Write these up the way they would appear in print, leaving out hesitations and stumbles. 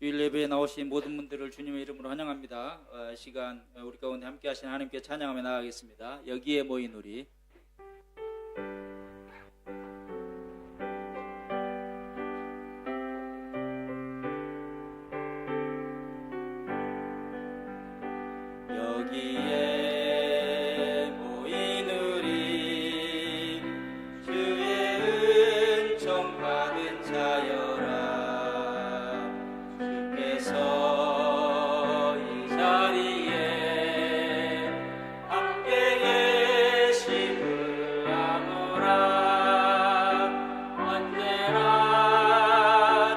주일 예배에 나오신 모든 분들을 주님의 이름으로 환영합니다. 시간 우리 가운데 함께 하신 하나님께 찬양하며 나아가겠습니다. 여기에 모인 우리. 여기에 모인 우리 주의 은총 받은 자여라. 주께서 이 자리에 함께 계심을 아노라. 언제나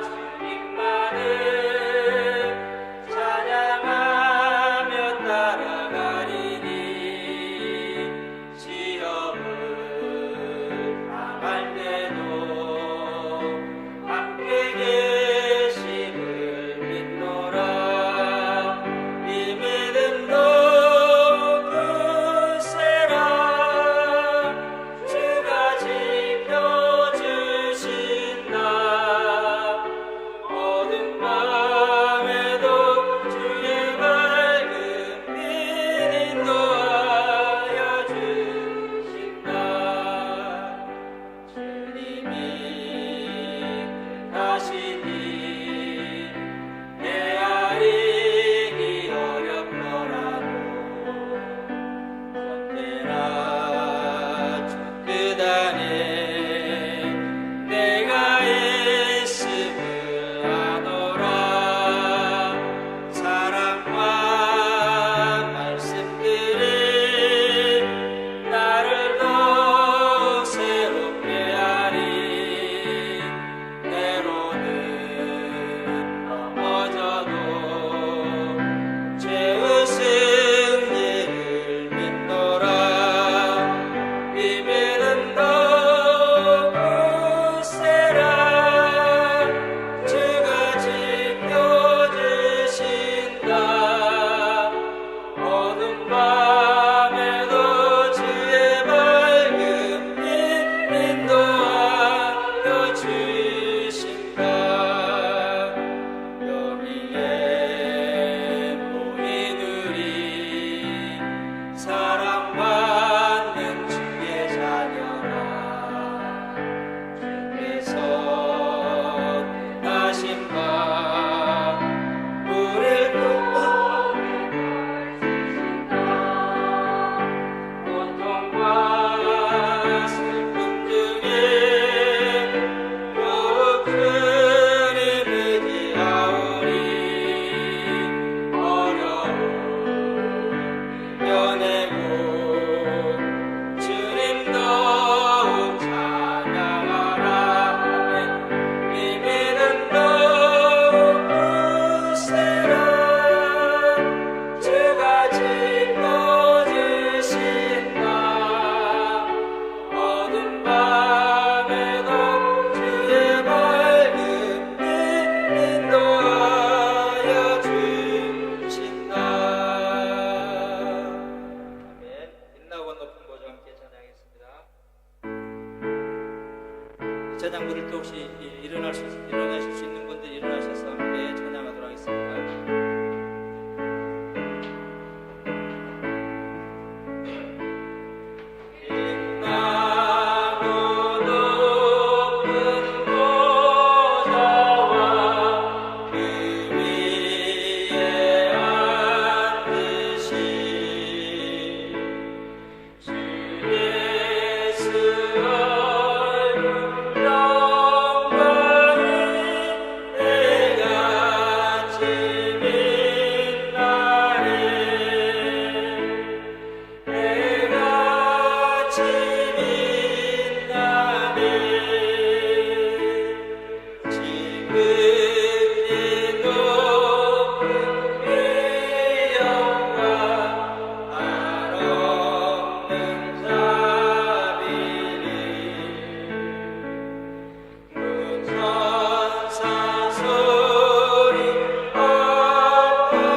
주님만을 찬양하며 따라가리니. 시험을 당할 때도 함께 계심을 믿노라. 이 믿음도 굳세라. 주가 지켜주신다. 어둠 밤에도 주의 밝은 빛 인도하여 주신다. 주님이 뜻하시니 헤아리기 어렵더라도 언제나 주 뜻 안에 내가 있음을 아노라. 사랑과 말씀들이 나를 더욱 새롭게 하리. 때로는 넘어져도 죄의 승리를 믿노라. 이 믿음도 굳세라. 주가 지켜주신다. 어둠 밤에도 주의 밝은 빛 인도하여 주신다. 여기에 모인 우리 사랑받는 주의 자녀라. 주께서 뜻하신 바 우릴 고통과 슬픔 중에 더욱 주님을 의지하오리. 어려움 이겨내고 주님 더욱 찬양하라. 이 믿음도 굳세라. 주가 지켜주신다. 어둠 밤에도 주의 밝은 빛 인도하여 주신다. 아멘. 빛나고 높은 보좌 함께 찬양하겠습니다. 이 찬양 부를 때 혹시 일어나실 수 있는 분들 일어나셔서 함께 찬양하도록 하겠습니다. 빛나고 높은 보좌와 그 위에 앉으신 주 예수 얼굴 영광이 내가 지민 날에 내가 지민 날에 지극히 높은 그 영광 한없는 자비리. 천사 소리 앞으로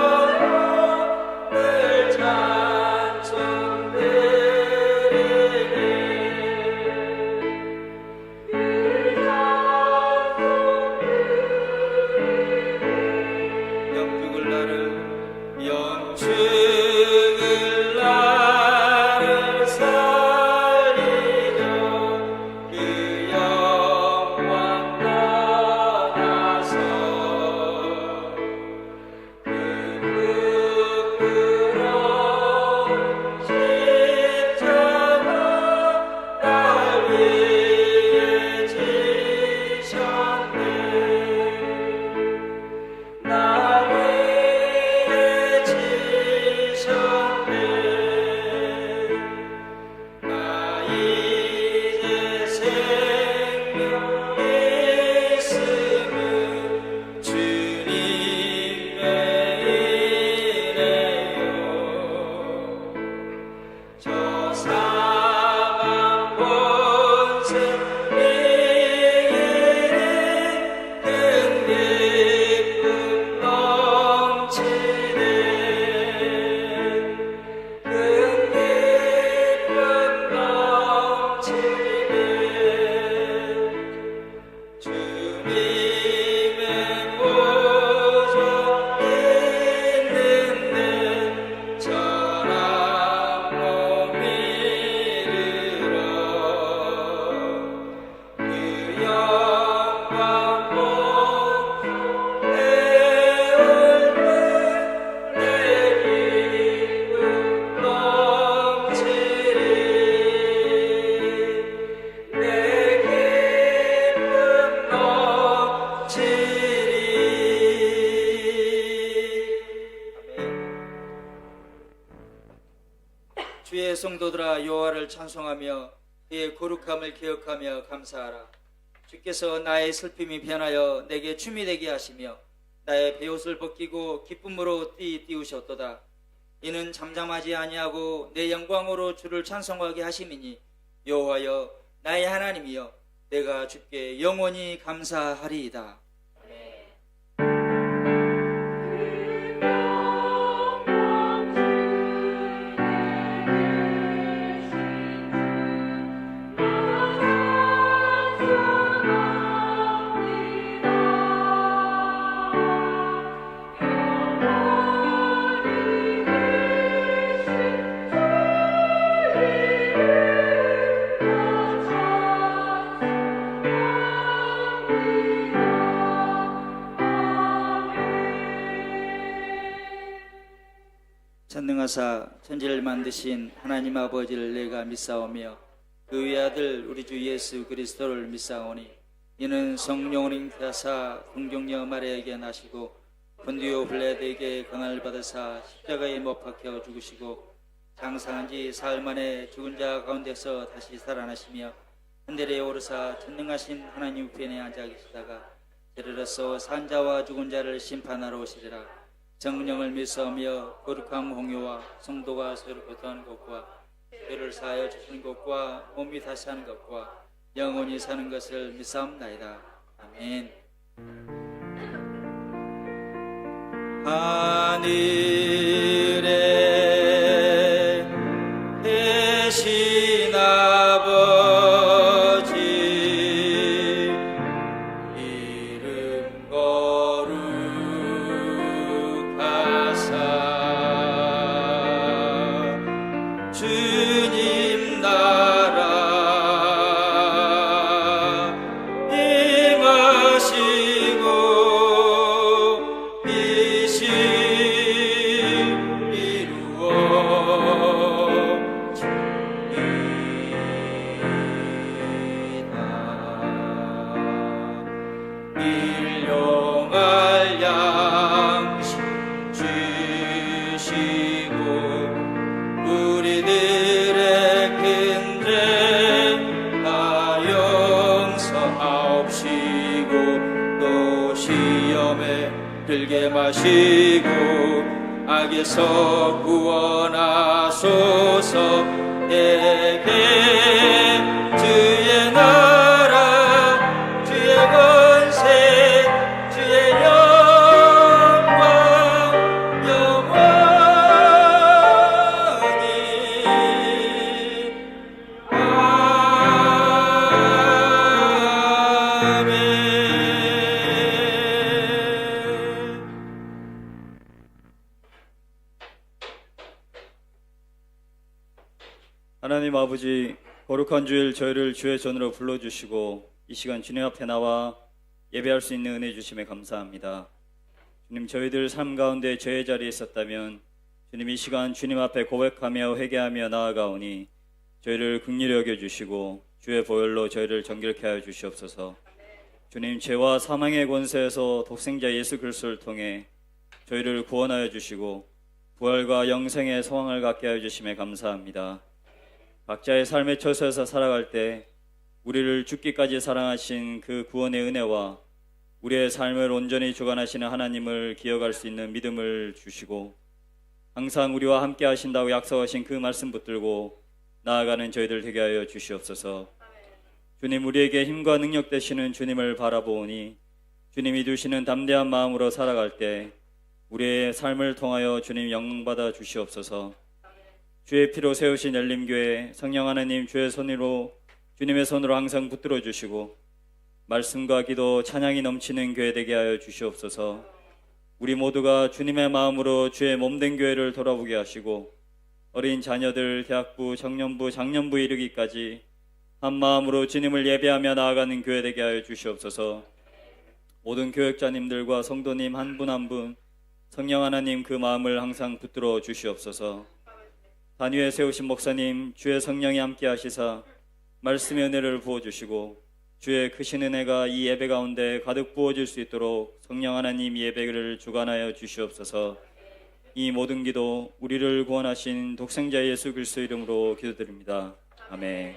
늘 찬송 드리네. 그 찬송 주의 성도들아 여호와를 찬송하며 그의 거룩함을 기억하며 감사하라. 주께서 나의 슬픔이 변하여 내게 춤이 되게 하시며 나의 베옷을 벗기고 기쁨으로 띄우셨도다. 이는 잠잠하지 아니하고 내 영광으로 주를 찬송하게 하심이니 여호와여 나의 하나님이여 내가 주께 영원히 감사하리이다. 전능하사 천지를 만드신 하나님 아버지를 내가 믿사오며 그 외아들 우리 주 예수 그리스도를 믿사오니 이는 성령을 잉태하사 동정녀 마리아에게 나시고 본디오 빌라도에게 강을 받으사 십자가에 못 박혀 죽으시고 장사한 지 사흘 만에 죽은 자 가운데서 다시 살아나시며 하늘에 오르사 전능하신 하나님 우편에 앉아 계시다가 이르러서 산자와 죽은 자를 심판하러 오시리라. 성령을 믿사오며 거룩한 공유와 성도가 서로 교통하는 것과 죄를 사하여 주시는 것과 몸이 다시 하는 것과 영원히 사는 것을 믿사옵나이다. 아멘. 하늘에 계신 아버지 이름 거룩하사 주님 나라 임하시고 이시 일용할 양식 주시고 우리들의 큰 죄 다 용서하옵시고 또 시험에 들게 마시고 악에서 구원하소서. 에게 주의 나라 주의 권세 주의 영광 영원히 아멘. 하나님 아버지, 거룩한 주일 저희를 주의 전으로 불러주시고 이 시간 주님 앞에 나와 예배할 수 있는 은혜 주심에 감사합니다. 주님, 저희들 삶 가운데 죄의 자리에 있었다면 주님 이 시간 주님 앞에 고백하며 회개하며 나아가오니 저희를 긍휼히 여겨주시고 주의 보혈로 저희를 정결케 하여 주시옵소서. 주님, 죄와 사망의 권세에서 독생자 예수 그리스도를 통해 저희를 구원하여 주시고 부활과 영생의 소망을 갖게 하여 주심에 감사합니다. 각자의 삶의 처소에서 살아갈 때 우리를 죽기까지 사랑하신 그 구원의 은혜와 우리의 삶을 온전히 주관하시는 하나님을 기억할 수 있는 믿음을 주시고 항상 우리와 함께 하신다고 약속하신 그 말씀 붙들고 나아가는 저희들 되게 하여 주시옵소서. 주님, 우리에게 힘과 능력 되시는 주님을 바라보오니 주님이 주시는 담대한 마음으로 살아갈 때 우리의 삶을 통하여 주님 영광받아 주시옵소서. 주의 피로 세우신 열림교회 성령 하나님 주의 손으로 주님의 손으로 항상 붙들어 주시고 말씀과 기도, 찬양이 넘치는 교회 되게 하여 주시옵소서. 우리 모두가 주님의 마음으로 주의 몸된 교회를 돌아보게 하시고 어린 자녀들, 대학부, 청년부, 장년부 이르기까지 한 마음으로 주님을 예배하며 나아가는 교회 되게 하여 주시옵소서. 모든 교역자님들과 성도님 한 분 한 분 성령 하나님 그 마음을 항상 붙들어 주시옵소서. 단위에 세우신 목사님 주의 성령이 함께 하시사 말씀의 은혜를 부어주시고 주의 크신 은혜가 이 예배 가운데 가득 부어질 수 있도록 성령 하나님 예배를 주관하여 주시옵소서. 이 모든 기도 우리를 구원하신 독생자 예수 그리스도 이름으로 기도드립니다. 아멘.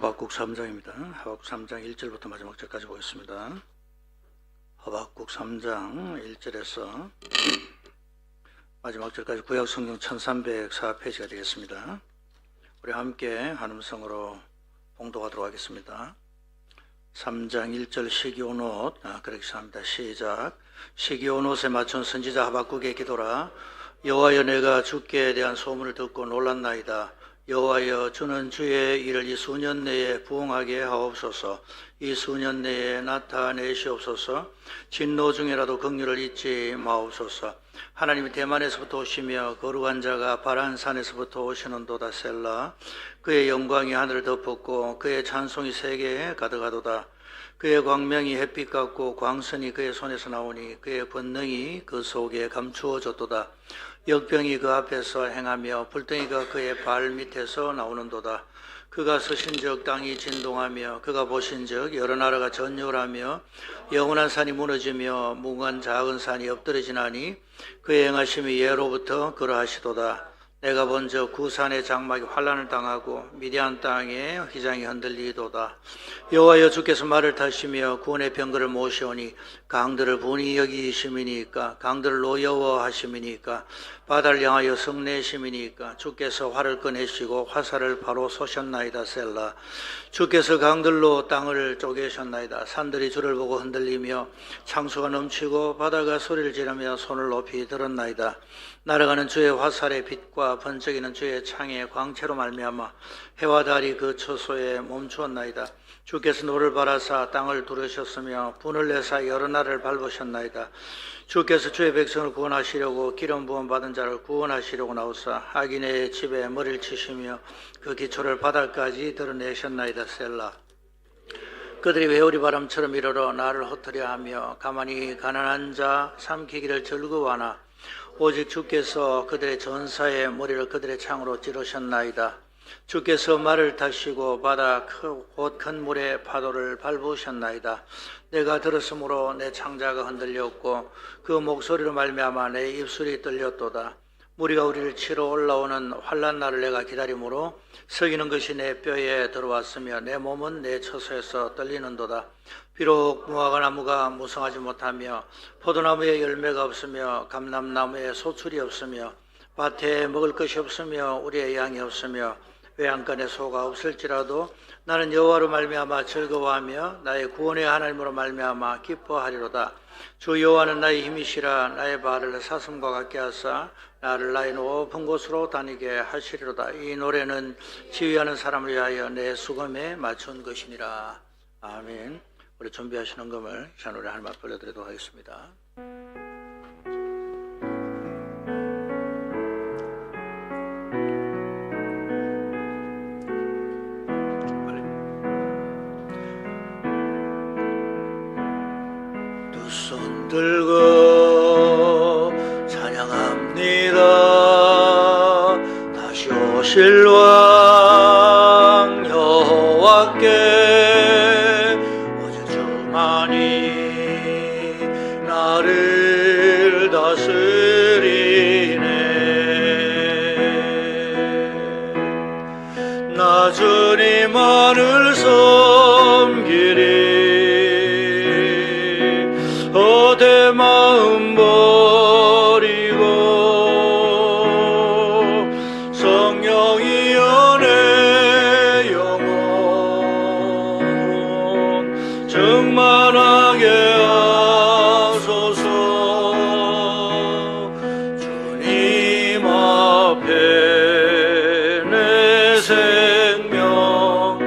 하박국 3장입니다. 하박국 3장 1절부터 마지막 절까지 보겠습니다. 하박국 3장 1절에서 마지막 절까지 구약 성경 1304페이지가 되겠습니다. 우리 함께 한 음성으로 봉독하도록 하겠습니다. 3장 1절 시기온옷, 그렇게 합니다. 시작. 시기온옷에 맞춘 선지자 하박국의 기도라. 여호와여, 내가 주께 대한 소문을 듣고 놀랐나이다. 여호와여, 주는 주의 일을 이 수년 내에 부응하게 하옵소서. 이 수년 내에 나타내시옵소서. 진노 중에라도 긍휼을 잊지 마옵소서. 하나님이 대만에서부터 오시며 거룩한 자가 바란산에서부터 오시는도다. 셀라. 그의 영광이 하늘을 덮었고 그의 찬송이 세계에 가득하도다. 그의 광명이 햇빛 같고 광선이 그의 손에서 나오니 그의 권능이 그 속에 감추어졌도다. 역병이 그 앞에서 행하며 불덩이가 그의 발 밑에서 나오는도다. 그가 서신적 땅이 진동하며 그가 보신적 여러 나라가 전율하며 영원한 산이 무너지며 무궁한 작은 산이 엎드러지나니 그의 행하심이 예로부터 그러하시도다. 내가 본적 구산의 장막이 환란을 당하고 미디안 땅에 휘장이 흔들리도다. 여호와여, 주께서 말을 타시며 구원의 병거를 모시오니 강들을 분이 여기심이니까 강들을 노여워하심이니까 바다를 향하여 성내심이니까 주께서 활을 꺼내시고 화살을 바로 쏘셨나이다. 셀라. 주께서 강들로 땅을 쪼개셨나이다. 산들이 주를 보고 흔들리며 창수가 넘치고 바다가 소리를 지르며 손을 높이 들었나이다. 날아가는 주의 화살의 빛과 번쩍이는 주의 창의 광채로 말미암아 해와 달이 그 처소에 멈추었나이다. 주께서 노를 바라사 땅을 두르셨으며 분을 내사 여러 나라를 밟으셨나이다. 주께서 주의 백성을 구원하시려고 기름 부음 받은 자를 구원하시려고 나오사 악인의 집에 머리를 치시며 그 기초를 바닥까지 드러내셨나이다. 셀라. 그들이 회오리 바람처럼 이르러 나를 흩으려 하며 가만히 가난한 자 삼키기를 즐거워하나 오직 주께서 그들의 전사의 머리를 그들의 창으로 찌르셨나이다. 주께서 말을 타시고 바다 곧 큰 물의 파도를 밟으셨나이다. 내가 들었으므로 내 창자가 흔들렸고 그 목소리로 말미암아 내 입술이 떨렸도다. 무리가 우리를 치러 올라오는 환난 날을 내가 기다림으로 석이는 것이 내 뼈에 들어왔으며 내 몸은 내 처소에서 떨리는도다. 비록 무화과 나무가 무성하지 못하며 포도나무에 열매가 없으며 감람나무에 소출이 없으며 밭에 먹을 것이 없으며 우리의 양이 없으며 외양간에 소가 없을지라도 나는 여호와로 말미암아 즐거워하며 나의 구원의 하나님으로 말미암아 기뻐하리로다. 주 여호와는 나의 힘이시라. 나의 발을 사슴과 같게 하사 나를 나의 높은 곳으로 다니게 하시리로다. 이 노래는 지휘하는 사람을 위하여 내 수금에 맞춘 것이니라. 아멘. 우리 준비하시는 금을 이 노래 하나님 앞에 올려드리도록 하겠습니다. 두 손 들고 찬양합니다. 다시 오실 왕 여호와께 오직 주만이 나를 다스리네. 나 주님만을 섬기리. 내 마음 버리고 성령이여 내 영혼 충만하게 하소서. 주님 앞에 내 생명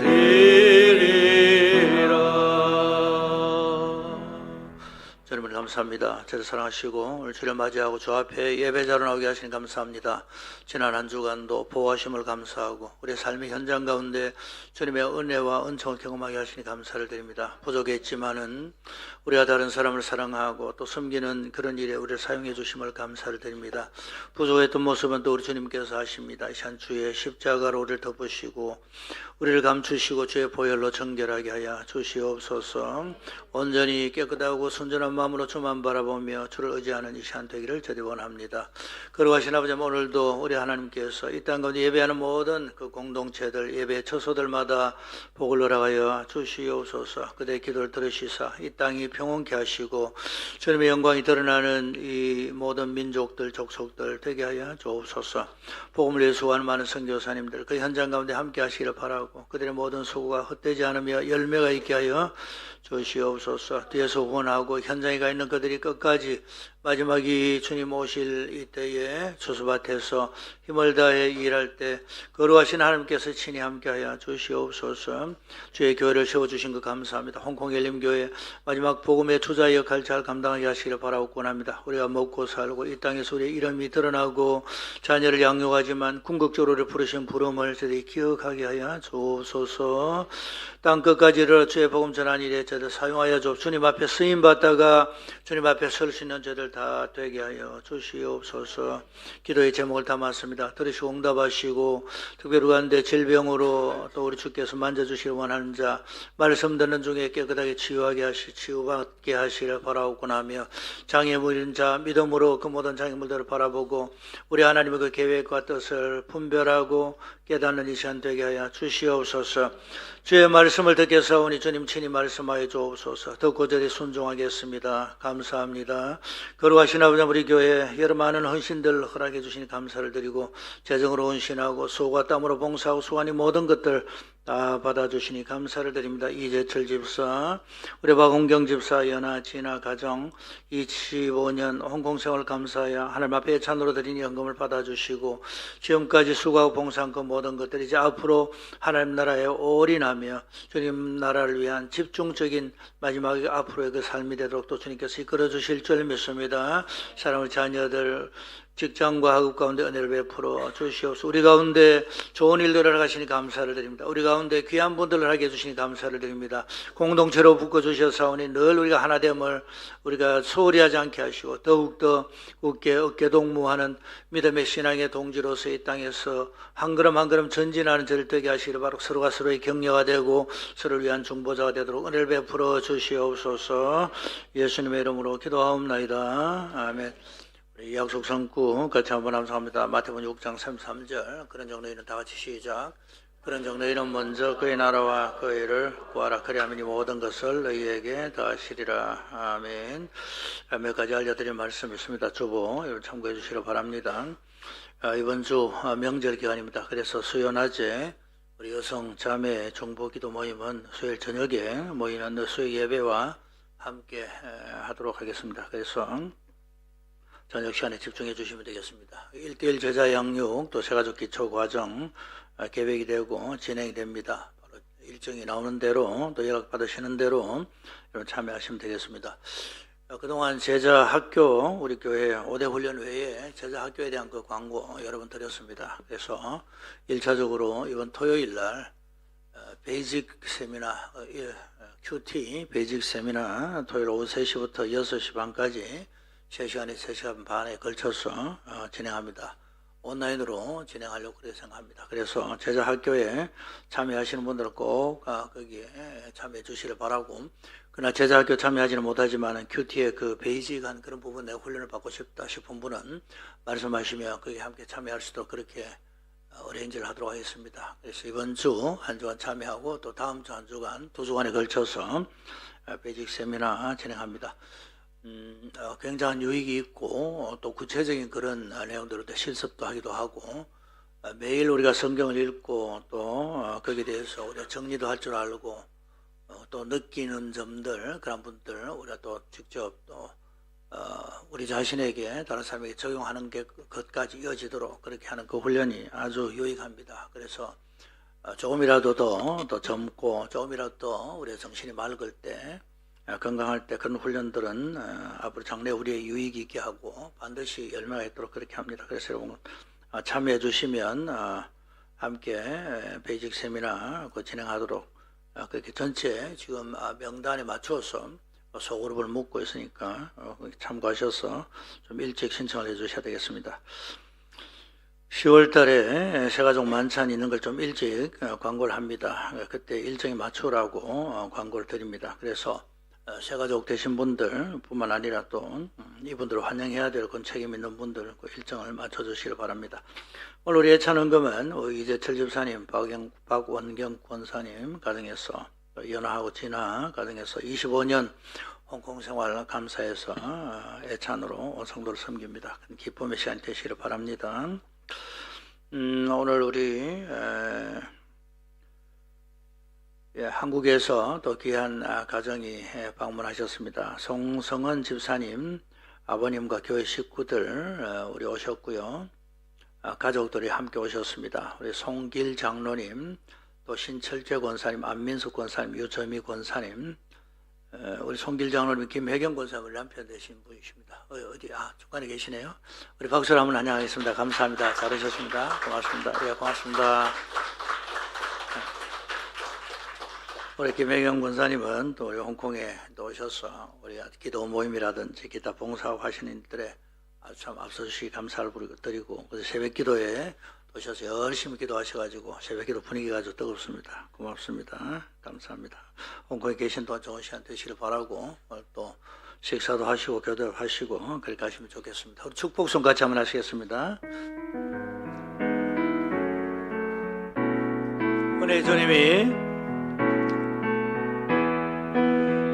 드리리라. 여러분 감사합니다. 저를 사랑하시고 오늘 주를 맞이하고 주 앞에 예배자로 나오게 하시니 감사합니다. 지난 한 주간도 보호하심을 감사하고 우리의 삶의 현장 가운데 주님의 은혜와 은총을 경험하게 하시니 감사를 드립니다. 부족했지만은 우리가 다른 사람을 사랑하고 또 섬기는 그런 일에 우리를 사용해 주심을 감사를 드립니다. 부족했던 모습은 또 우리 주님께서 하십니다. 이 시간 주의 십자가로 우리를 덮으시고 우리를 감추시고 주의 보혈로 정결하게 하여 주시옵소서. 온전히 깨끗하고 순전한 마음으로 주만 바라보며 주를 의지하는 이 시간 되기를 저리 원합니다. 거룩하신 아버지, 오늘도 우리 하나님께서 이 땅 가운데 예배하는 모든 그 공동체들, 예배 처소들마다 복을 허락하여 주시옵소서. 그대의 기도를 들으시사 이 땅이 평온케 하시고 주님의 영광이 드러나는 이 모든 민족들, 족속들 되게 하여 주옵소서. 복음을 위해 수고하는 많은 선교사님들 그 현장 가운데 함께 하시기를 바라고, 그들의 모든 수고가 헛되지 않으며 열매가 있게 하여 주시옵소서. 뒤에서 후원하고 현장에 가 있는 그들이 끝까지 마지막이 주님 오실 이때에 추수밭에서 힘을 다해 일할 때 거룩하신 하나님께서 친히 함께하여 주시옵소서. 주의 교회를 세워주신 것 감사합니다. 홍콩 열림교회 마지막 복음의 투자 역할 잘 감당하게 하시기를 바라고 원합니다. 우리가 먹고 살고 이 땅에서 우리의 이름이 드러나고 자녀를 양육하지만 궁극적으로 부르신 부름을 저들이 기억하게 하여 주옵소서. 땅 끝까지 이르러 주의 복음 전한 일에 저들 사용하여 주, 주님 앞에 쓰임받다가 주님 앞에 설 수 있는 저들 다 되게 하여 주시옵소서. 기도의 제목을 담았습니다. 들으시고 응답하시고 특별히 가운데 질병으로 또 우리 주께서 만져주시길 원하는 자, 말씀 듣는 중에 깨끗하게 치유받게 하시기를 바라옵고 나며 장애물인 자 믿음으로 그 모든 장애물들을 바라보고 우리 하나님의 그 계획과 뜻을 분별하고 깨닫는 이 시간 되게 하여 주시옵소서. 주의 말씀을 듣게 사오니 주님 친히 말씀하여 주옵소서. 듣고 저리 순종하겠습니다. 감사합니다. 거룩하신 아버지, 우리 교회 여러 많은 헌신들 허락해 주시니 감사를 드리고 재정으로 헌신하고 수고와 땀으로 봉사하고 수고하니 모든 것들 다 받아주시니 감사를 드립니다. 이재철 집사, 우리 박홍경 집사, 연하, 진아 가정 25년 홍콩생활 감사하여 하나님 앞에 예찬으로 드린 연금을 받아주시고 지금까지 수고하고 봉사한 그 모든 것들이 이제 앞으로 하나님 나라에 올인하며 주님 나라를 위한 집중적인 마지막 앞으로의 그 삶이 되도록 또 주님께서 이끌어 주실 줄 믿습니다. 사랑하는 자녀들 직장과 학업 가운데 은혜를 베풀어 주시옵소서. 우리 가운데 좋은 일들을 하시니 감사를 드립니다. 우리 가운데 귀한 분들을 하게 해주시니 감사를 드립니다. 공동체로 묶어주셔서오니 늘 우리가 하나됨을 우리가 소홀히 하지 않게 하시고 더욱더 굳게 어깨동무하는 믿음의 신앙의 동지로서 이 땅에서 한 걸음 한 걸음 전진하는 저를 되게 하시기를 바로 서로가 서로의 격려가 되고 서로를 위한 중보자가 되도록 은혜를 베풀어 주시옵소서. 예수님의 이름으로 기도하옵나이다. 아멘. 약속 성구 같이 한번 암송합니다. 마태복음 6장 33절. 그런 정도에는 다 같이 시작. 그런 정도에는 먼저 그의 나라와 그의 일을 구하라. 그리하면 이 모든 것을 너희에게 더하시리라. 아멘. 몇 가지 알려드릴 말씀이 있습니다. 주보 여러분 참고해 주시기 바랍니다. 이번 주 명절 기간입니다. 그래서 수요 낮에 우리 여성 자매 정보기도 모임은 수요일 저녁에 모이는 수요 예배와 함께 하도록 하겠습니다. 그래서 저녁 시간에 집중해 주시면 되겠습니다. 1:1 제자 양육 또 세가족 기초 과정 계획이 되고 진행이 됩니다. 바로 일정이 나오는 대로 또 연락 받으시는 대로 여러분 참여하시면 되겠습니다. 그동안 제자 학교 우리 교회 5대 훈련 외에 제자 학교에 대한 그 광고 여러 번 드렸습니다. 그래서 1차적으로 이번 토요일 날 베이직 세미나 QT 베이직 세미나 토요일 오후 3시부터 6시 반까지 3시간에 3시간 반에 걸쳐서 진행합니다. 온라인으로 진행하려고 그렇게 생각합니다. 그래서 제자 학교에 참여하시는 분들은 꼭 거기에 참여해 주시길 바라고, 그러나 제자 학교 참여하지는 못하지만 큐티의 그 베이직한 그런 부분에 훈련을 받고 싶다 싶은 분은 말씀하시면 거기에 함께 참여할 수 있도록 그렇게 어레인지를 하도록 하겠습니다. 그래서 이번 주 한 주간 참여하고 또 다음 주 한 주간 2주간에 걸쳐서 베이직 세미나 진행합니다. 굉장한 유익이 있고 또 구체적인 그런 내용들을 실습도 하기도 하고 매일 우리가 성경을 읽고 또 거기에 대해서 우리가 정리도 할 줄 알고 또 느끼는 점들 그런 분들 우리가 또 직접 또 우리 자신에게 다른 사람에게 적용하는 것까지 이어지도록 그렇게 하는 그 훈련이 아주 유익합니다. 그래서 조금이라도 더 젊고 조금이라도 더 우리의 정신이 맑을 때 건강할 때 그런 훈련들은 앞으로 장래 우리의 유익이 있게 하고 반드시 열매가 있도록 그렇게 합니다. 그래서 여러분 참여해 주시면 함께 베이직 세미나 진행하도록 그렇게 전체 지금 명단에 맞춰서 소그룹을 묶고 있으니까 참고하셔서 좀 일찍 신청을 해 주셔야 되겠습니다. 10월 달에 세가족 만찬이 있는 걸 좀 일찍 광고를 합니다. 그때 일정에 맞추라고 광고를 드립니다. 그래서 새가족 되신 분들 뿐만 아니라 또 이분들을 환영해야 될 그런 책임 있는 분들 그 일정을 맞춰주시길 바랍니다. 오늘 우리 예찬헌금은 이재철 집사님, 박원경 권사님 가정에서 연하하고 진아 가정에서 25년 홍콩 생활 감사해서 예찬으로 성도를 섬깁니다. 기쁨의 시간이 되시기를 바랍니다. 오늘 우리 한국에서 또 귀한 가정이 방문하셨습니다. 송성은 집사님, 아버님과 교회 식구들 우리 오셨고요. 가족들이 함께 오셨습니다. 우리 송길 장로님, 또 신철재 권사님, 안민숙 권사님, 유점희 권사님, 우리 송길 장로님, 김혜경 권사님 남편 되신 분이십니다. 어디 중간에 계시네요. 우리 박수로 한번 안녕하겠습니다. 감사합니다. 잘 오셨습니다. 고맙습니다. 예, 고맙습니다. 우리 김혜경 권사님은 또 우리 홍콩에 또 오셔서 우리 기도 모임이라든지 기타 봉사하고 하시는 분들의 아주 참 앞서주시기 감사를 드리고 그래서 새벽 기도에 오셔서 열심히 기도하셔가지고 새벽 기도 분위기가 아주 뜨겁습니다. 고맙습니다. 감사합니다. 홍콩에 계신 동안 좋은 시간 되시길 바라고 오늘 또 식사도 하시고 교대도 하시고 그렇게 하시면 좋겠습니다. 우리 축복송 같이 한번 하시겠습니다. 은혜의 주님이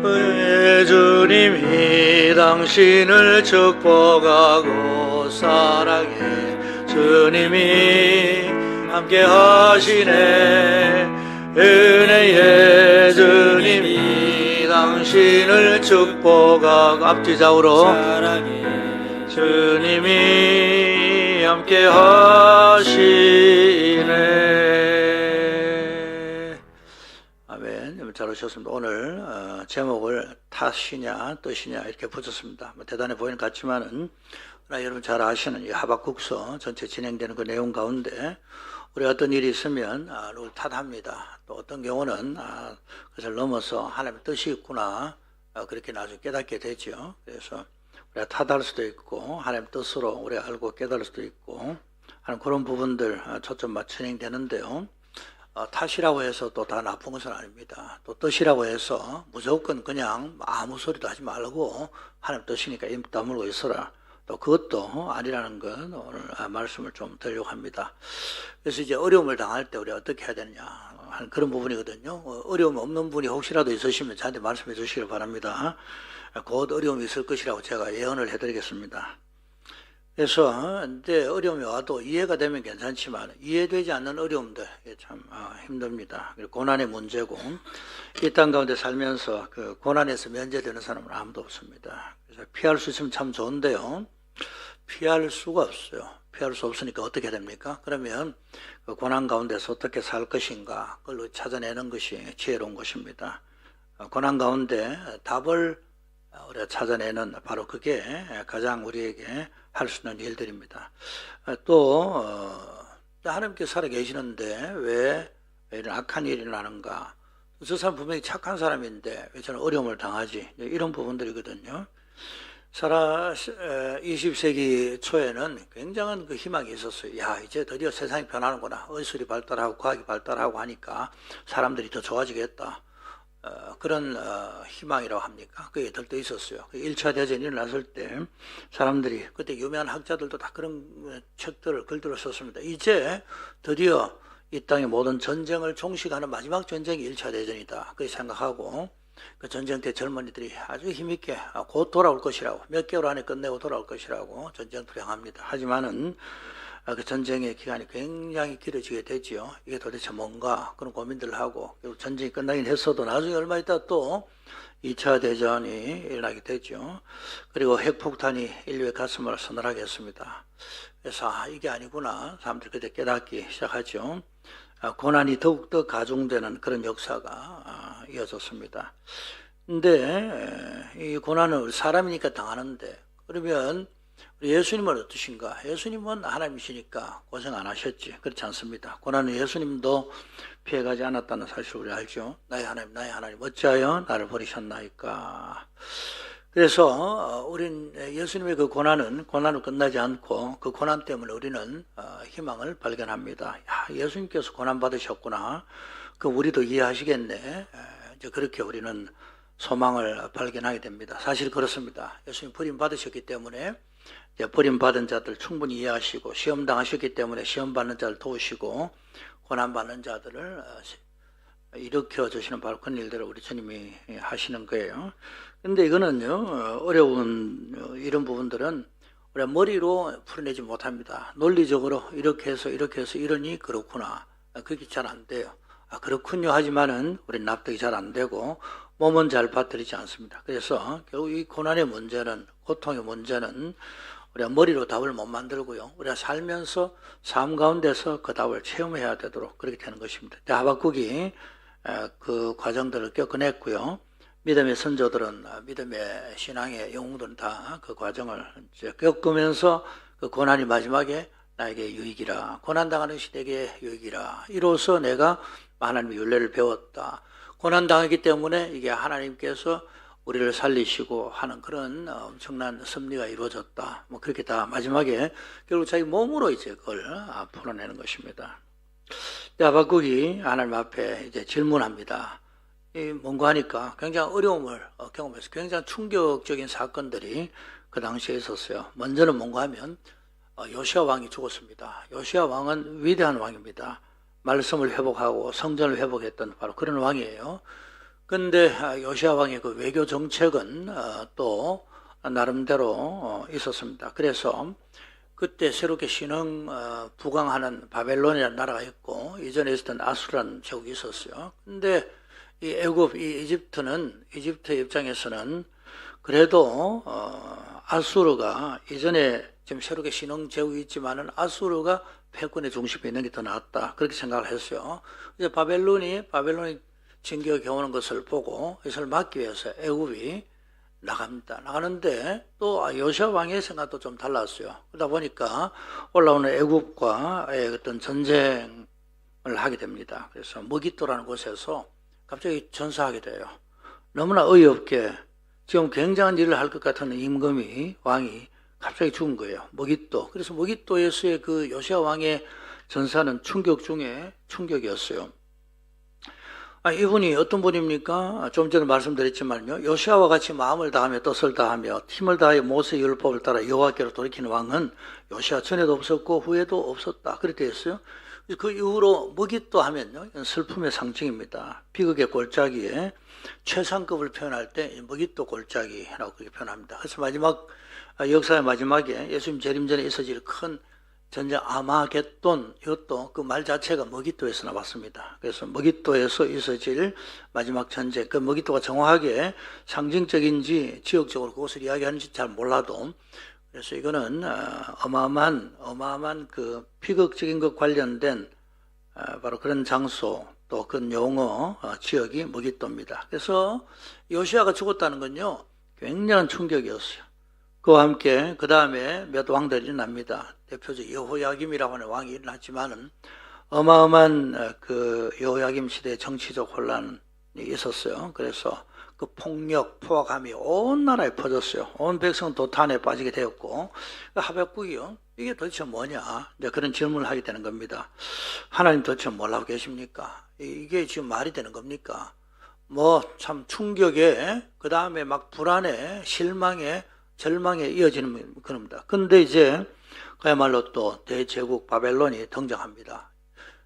은혜의 주님이 당신을 축복하고 사랑해 주님이 함께 하시네 은혜의 주님이 당신을 축복하고 앞뒤 좌우로 사랑해 주님이 함께 하시네. 아멘. 잘 오셨습니다. 오늘 제목을 탓이냐 뜻이냐 이렇게 붙였습니다. 대단해 보이는 것 같지만은 여러분 잘 아시는 이 하박국서 전체 진행되는 그 내용 가운데 우리 어떤 일이 있으면 누굴 탓합니다. 또 어떤 경우는 그것을 넘어서 하나님의 뜻이 있구나 그렇게 나중에 깨닫게 되죠. 그래서 우리가 탓할 수도 있고 하나님의 뜻으로 우리가 알고 깨달을 수도 있고 하는 그런 부분들 초점 맞춰 진행되는데요. 탓이라고 해서 또 다 나쁜 것은 아닙니다. 또 뜻이라고 해서 무조건 그냥 아무 소리도 하지 말고 하나님 뜻이니까 입 다물고 있어라. 또 그것도 아니라는 건 오늘 말씀을 좀 드리려고 합니다. 그래서 이제 어려움을 당할 때 우리가 어떻게 해야 되느냐 하는 그런 부분이거든요. 어려움 없는 분이 혹시라도 있으시면 저한테 말씀해 주시길 바랍니다. 곧 어려움이 있을 것이라고 제가 예언을 해드리겠습니다. 그래서 이제 어려움이 와도 이해가 되면 괜찮지만 이해되지 않는 어려움들 참 힘듭니다. 고난의 문제고 이 땅 가운데 살면서 그 고난에서 면제되는 사람은 아무도 없습니다. 그래서 피할 수 있으면 참 좋은데요. 피할 수가 없어요. 피할 수 없으니까 어떻게 됩니까? 그러면 그 고난 가운데서 어떻게 살 것인가 그걸 찾아내는 것이 지혜로운 것입니다. 고난 가운데 답을 우리가 찾아내는 바로 그게 가장 우리에게 할 수 있는 일들입니다. 또 하나님께서 살아계시는데 왜 이런 악한 일이 나는가? 저 사람 분명히 착한 사람인데 왜 저는 어려움을 당하지? 이런 부분들이거든요. 20세기 초에는 굉장한 그 희망이 있었어요. 야, 이제 드디어 세상이 변하는구나. 의술이 발달하고 과학이 발달하고 하니까 사람들이 더 좋아지겠다. 그런 희망이라고 합니까? 그게 들떠 있었어요. 1차 대전이 일어났을 때 사람들이 그때 유명한 학자들도 다 그런 책들을 글들을 썼습니다. 이제 드디어 이 땅의 모든 전쟁을 종식하는 마지막 전쟁이 1차 대전이다. 그렇게 생각하고 그 전쟁 때 젊은이들이 아주 힘있게 곧 돌아올 것이라고 몇 개월 안에 끝내고 돌아올 것이라고 전쟁터를 향합니다. 하지만은 그 전쟁의 기간이 굉장히 길어지게 되지요. 이게 도대체 뭔가 그런 고민들을 하고 결국 전쟁이 끝나긴 했어도 나중에 얼마 있다 또 2차 대전이 일어나게 되죠. 그리고 핵폭탄이 인류의 가슴을 서늘하게 했습니다. 그래서 이게 아니구나 사람들이 그때 깨닫기 시작하죠. 고난이 더욱더 가중되는 그런 역사가 이어졌습니다. 근데 이 고난은 사람이니까 당하는데 그러면 예수님은 어떠신가? 예수님은 하나님이시니까 고생 안 하셨지. 그렇지 않습니다. 고난은 예수님도 피해가지 않았다는 사실을 우리 알죠. 나의 하나님 어찌하여 나를 버리셨나이까. 그래서 우린 예수님의 그 고난으로 끝나지 않고 그 고난 때문에 우리는 희망을 발견합니다. 야, 예수님께서 고난 받으셨구나. 그 우리도 이해하시겠네. 이제 그렇게 우리는 소망을 발견하게 됩니다. 사실 그렇습니다. 예수님 버림받으셨기 때문에 이제 버림받은 자들 충분히 이해하시고, 시험 당하셨기 때문에 시험 받는 자를 도우시고, 고난 받는 자들을 일으켜 주시는 바로 그런 일들을 우리 주님이 하시는 거예요. 근데 이거는요, 어려운 이런 부분들은 우리가 머리로 풀어내지 못합니다. 논리적으로 이렇게 해서 이러니 그렇구나. 그게 잘 안 돼요. 그렇군요 하지만은 우리는 납득이 잘 안 되고 몸은 잘 받들이지 않습니다. 그래서 결국 이 고난의 문제는, 고통의 문제는 우리가 머리로 답을 못 만들고요, 우리가 살면서 삶 가운데서 그 답을 체험해야 되도록 그렇게 되는 것입니다. 하박국이 그 과정들을 겪어냈고요, 믿음의 선조들은, 믿음의 신앙의 영웅들은 다 그 과정을 이제 겪으면서 그 고난이 마지막에 나에게 유익이라, 고난당하는 시대에 유익이라, 이로써 내가 하나님의 윤례를 배웠다. 고난당하기 때문에 이게 하나님께서 우리를 살리시고 하는 그런 엄청난 섭리가 이루어졌다. 뭐 그렇게 다 마지막에 결국 자기 몸으로 이제 그걸 풀어내는 것입니다. 하박국이 하나님 앞에 이제 질문합니다. 뭔가 하니까 굉장히 어려움을 경험해서 굉장히 충격적인 사건들이 그 당시에 있었어요. 먼저는 뭔가 하면 요시야 왕이 죽었습니다. 요시야 왕은 위대한 왕입니다. 말씀을 회복하고 성전을 회복했던 바로 그런 왕이에요. 그런데 요시야 왕의 그 외교 정책은 또 나름대로 있었습니다. 그래서 그때 새롭게 신흥 부강하는 바벨론이라는 나라가 있고, 이전에 있었던 아수라는 제국이 있었어요. 근데 이 애굽, 이 이집트의 입장에서는 그래도 아수르가, 이전에 지금 새롭게 신흥 제국이 있지만은 아수르가 패권의 중심에 있는 게 더 낫다, 그렇게 생각을 했어요. 이제 바벨론이 진격해 오는 것을 보고 이것을 막기 위해서 애굽이 나갑니다. 나가는데 또 요시야 왕의 생각도 좀 달랐어요. 그러다 보니까 올라오는 애굽과의 어떤 전쟁을 하게 됩니다. 그래서 머깃도라는 곳에서 갑자기 전사하게 돼요. 너무나 어이없게 지금 굉장한 일을 할 것 같은 임금이, 왕이 갑자기 죽은 거예요. 머깃도. 그래서 머깃도에서의 그 요시야 왕의 전사는 충격 중에 충격이었어요. 이분이 어떤 분입니까? 좀 전에 말씀드렸지만요, 요시야와 같이 마음을 다하며 뜻을 다하며 힘을 다하여 모세의 율법을 따라 여호와께로 돌이키는 왕은 요시야 전에도 없었고 후에도 없었다, 그렇게 되어 있어요. 그 이후로 머깃도 하면요, 슬픔의 상징입니다. 비극의 골짜기에 최상급을 표현할 때 머깃도 골짜기라고 그렇게 표현합니다. 그래서 마지막, 역사의 마지막에 예수님 재림 전에 있어질 큰 전쟁 아마겟돈, 이것도 그 말 자체가 머깃도에서 나왔습니다. 그래서 머깃도에서 있어질 마지막 전쟁, 그 머깃도가 정확하게 상징적인지 지역적으로 그것을 이야기하는지 잘 몰라도, 그래서 이거는 어마어마한 그 비극적인 것 관련된 바로 그런 장소, 또 그 용어, 지역이 머깃도입니다. 그래서 요시야가 죽었다는 건요, 굉장한 충격이었어요. 그와 함께 그 다음에 몇 왕들이 일어납니다. 대표적 여호야김이라고 하는 왕이 일어났지만은 어마어마한 그 여호야김 시대의 정치적 혼란이 있었어요. 그래서 그 폭력, 포악함이 온 나라에 퍼졌어요. 온 백성 도탄에 빠지게 되었고, 하박국이요, 이게 도대체 뭐냐, 이제 그런 질문을 하게 되는 겁니다. 하나님 도대체 뭘 하고 계십니까? 이게 지금 말이 되는 겁니까? 뭐 참 충격에, 그 다음에 막 불안에, 실망에, 절망에 이어지는 겁니다. 근데 이제 그야말로 또 대제국 바벨론이 등장합니다.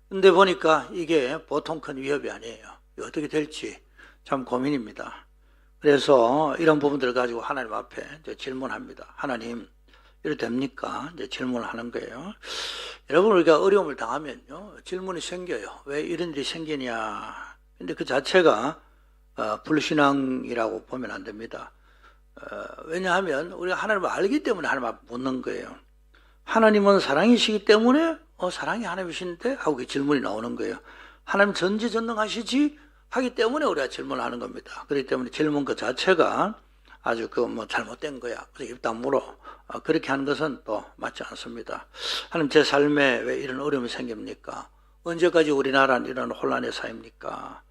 근데 보니까 이게 보통 큰 위협이 아니에요. 어떻게 될지 참 고민입니다. 그래서 이런 부분들을 가지고 하나님 앞에 이제 질문합니다. 하나님, 이래도 됩니까? 이제 질문을 하는 거예요. 여러분, 우리가 어려움을 당하면요, 질문이 생겨요. 왜 이런 일이 생기냐. 근데 그 자체가 불신앙이라고 보면 안 됩니다. 왜냐하면 우리가 하나님을 알기 때문에 하나님 앞에 묻는 거예요. 하나님은 사랑이시기 때문에 사랑이 하나님이신데 하고 그 질문이 나오는 거예요. 하나님 전지전능하시지 하기 때문에 우리가 질문을 하는 겁니다. 그렇기 때문에 질문 그 자체가 아주 잘못된 거야, 그래서 입 다물어, 그렇게 하는 것은 또 맞지 않습니다. 하나님, 제 삶에 왜 이런 어려움이 생깁니까? 언제까지 우리나라는 이런 혼란의 사입니까?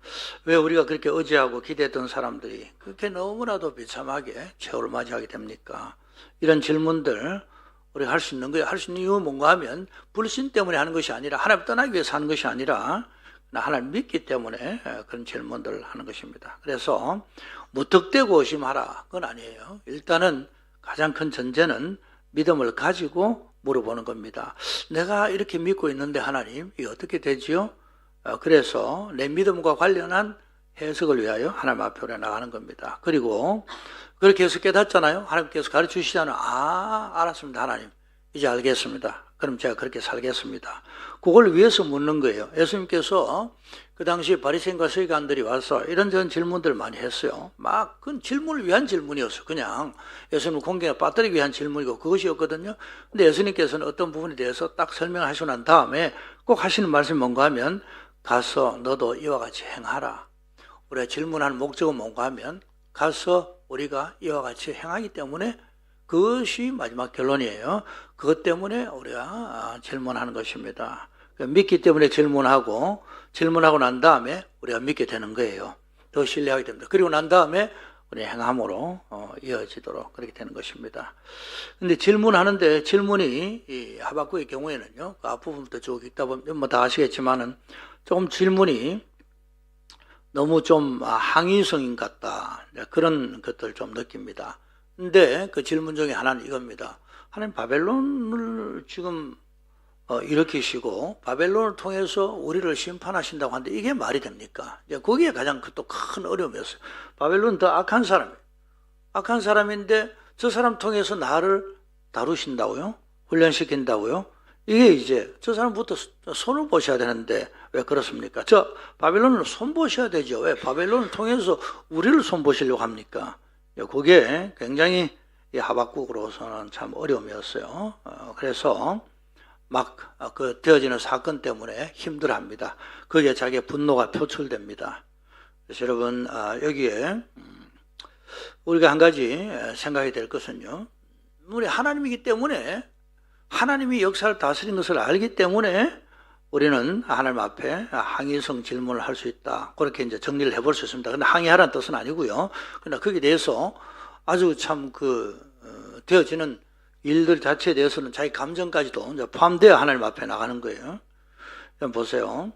왜 우리가 그렇게 의지하고 기대했던 사람들이 그렇게 너무나도 비참하게 최후를 맞이하게 됩니까? 이런 질문들 우리가 할 수 있는 거예요. 할 수 있는 이유는 뭔가 하면 불신 때문에 하는 것이 아니라, 하나님 떠나기 위해서 하는 것이 아니라, 하나님 믿기 때문에 그런 질문들을 하는 것입니다. 그래서 무턱대고 의심하라 그건 아니에요. 일단은 가장 큰 전제는 믿음을 가지고 물어보는 겁니다. 내가 이렇게 믿고 있는데 하나님 이게 어떻게 되지요? 그래서 내 믿음과 관련한 해석을 위하여 하나님 앞에 나가는 겁니다. 그리고 그렇게 해서 깨닫잖아요. 하나님께서 가르치시잖아요. 알았습니다 하나님. 이제 알겠습니다. 그럼 제가 그렇게 살겠습니다. 그걸 위해서 묻는 거예요. 예수님께서 그 당시 바리새인과 서기관들이 와서 이런저런 질문들을 많이 했어요. 막 그건 질문을 위한 질문이었어요. 그냥 예수님을 공경에 빠뜨리기 위한 질문이고 그것이었거든요. 근데 예수님께서는 어떤 부분에 대해서 딱 설명하시고 난 다음에 꼭 하시는 말씀이 뭔가 하면 가서 너도 이와 같이 행하라. 우리가 질문하는 목적은 뭔가 하면 가서 우리가 이와 같이 행하기 때문에 그것이 마지막 결론이에요. 그것 때문에 우리가 질문하는 것입니다. 믿기 때문에 질문하고 난 다음에 우리가 믿게 되는 거예요. 더 신뢰하게 됩니다. 그리고 난 다음에 우리 행함으로 이어지도록 그렇게 되는 것입니다. 근데 질문하는데 질문이 이 하박국의 경우에는요. 그 앞부분부터 쭉 읽다 보면 뭐 다 아시겠지만은 조금 질문이 너무 좀 항의성인 것 같다. 그런 것들 좀 느낍니다. 근데 그 질문 중에 하나는 이겁니다. 하나님 바벨론을 지금 일으키시고 바벨론을 통해서 우리를 심판하신다고 하는데 이게 말이 됩니까? 이제 거기에 가장 또 큰 어려움이었어요. 바벨론은 더 악한 사람이에요. 악한 사람인데 저 사람 통해서 나를 다루신다고요? 훈련시킨다고요? 이게 이제 저 사람부터 손을 보셔야 되는데 왜 그렇습니까? 저 바벨론을 손보셔야 되죠. 왜 바벨론을 통해서 우리를 손보시려고 합니까? 그게 굉장히 이 하박국으로서는 참 어려움이었어요. 그래서 막 그 되어지는 사건 때문에 힘들어합니다. 거기에 자기의 분노가 표출됩니다. 그래서 여러분 여기에 우리가 한 가지 생각이 될 것은요. 우리 하나님이기 때문에 하나님이 역사를 다스린 것을 알기 때문에 우리는 하나님 앞에 항의성 질문을 할 수 있다. 그렇게 이제 정리를 해볼 수 있습니다. 근데 항의하라는 뜻은 아니고요. 그러나 거기에 대해서 아주 참 되어지는 일들 자체에 대해서는 자기 감정까지도 이제 포함되어 하나님 앞에 나가는 거예요. 보세요.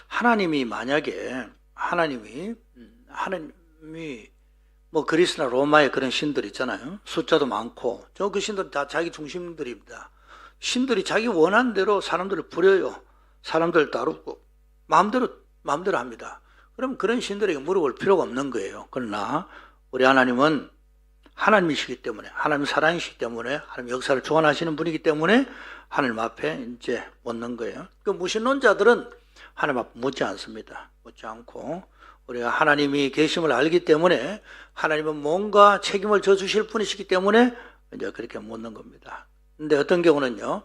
하나님이 만약에 하나님이 뭐 그리스나 로마의 그런 신들 있잖아요. 숫자도 많고 그 신들 다 자기 중심들입니다. 신들이 자기 원하는 대로 사람들을 부려요. 사람들을 다루고 마음대로 합니다. 그럼 그런 신들에게 물어볼 필요가 없는 거예요. 그러나 우리 하나님은 하나님이시기 때문에 하나님 사랑이시기 때문에 하나님 역사를 주관하시는 분이기 때문에 하나님 앞에 이제 묻는 거예요. 그 무신론자들은 하나님 앞에 묻지 않습니다. 묻지 않고 우리가 하나님이 계심을 알기 때문에 하나님은 뭔가 책임을 져주실 분이시기 때문에 이제 그렇게 묻는 겁니다. 근데 어떤 경우는요,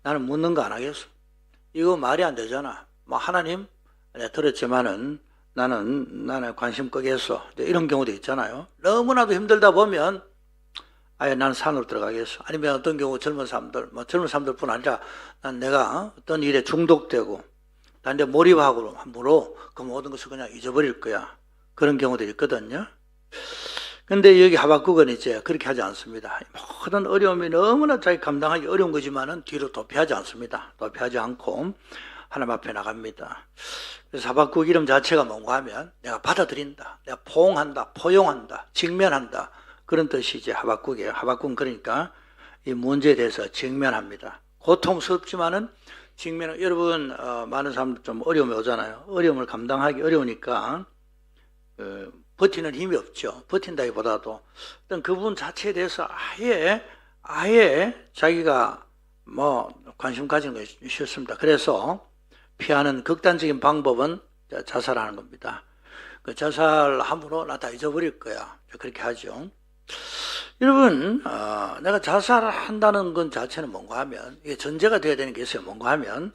나는 묻는 거 안 하겠어. 이거 말이 안 되잖아. 뭐 하나님, 내가 들었지만은 나는 관심 끄겠어. 이런 경우도 있잖아요. 너무나도 힘들다 보면 아예 나는 산으로 들어가겠어. 아니면 어떤 경우 젊은 사람들뿐 아니라 난 내가 어떤 일에 중독되고 난 이제 몰입하고 함부로 그 모든 것을 그냥 잊어버릴 거야. 그런 경우도 있거든요. 근데 여기 하박국은 이제 그렇게 하지 않습니다. 모든 어려움이 너무나 자기 감당하기 어려운 거지만은 뒤로 도피하지 않습니다. 도피하지 않고 하나님 앞에 나갑니다. 그래서 하박국 이름 자체가 뭔가 하면 내가 받아들인다, 내가 포용한다, 직면한다. 그런 뜻이지 하박국이에요. 하박국은 그러니까 이 문제에 대해서 직면합니다. 고통스럽지만은 직면은 여러분 많은 사람들 좀 어려움이 오잖아요. 어려움을 감당하기 어려우니까 버티는 힘이 없죠. 버틴다기보다도 어떤 그 부분 자체에 대해서 아예 자기가 뭐 관심 가지는 것이 싫습니다. 그래서 피하는 극단적인 방법은 자살하는 겁니다. 그 자살함으로 나 다 잊어버릴 거야. 그렇게 하죠. 여러분, 내가 자살한다는 건 자체는 뭔가 하면, 이게 전제가 되어야 되는 게 있어요. 뭔가 하면,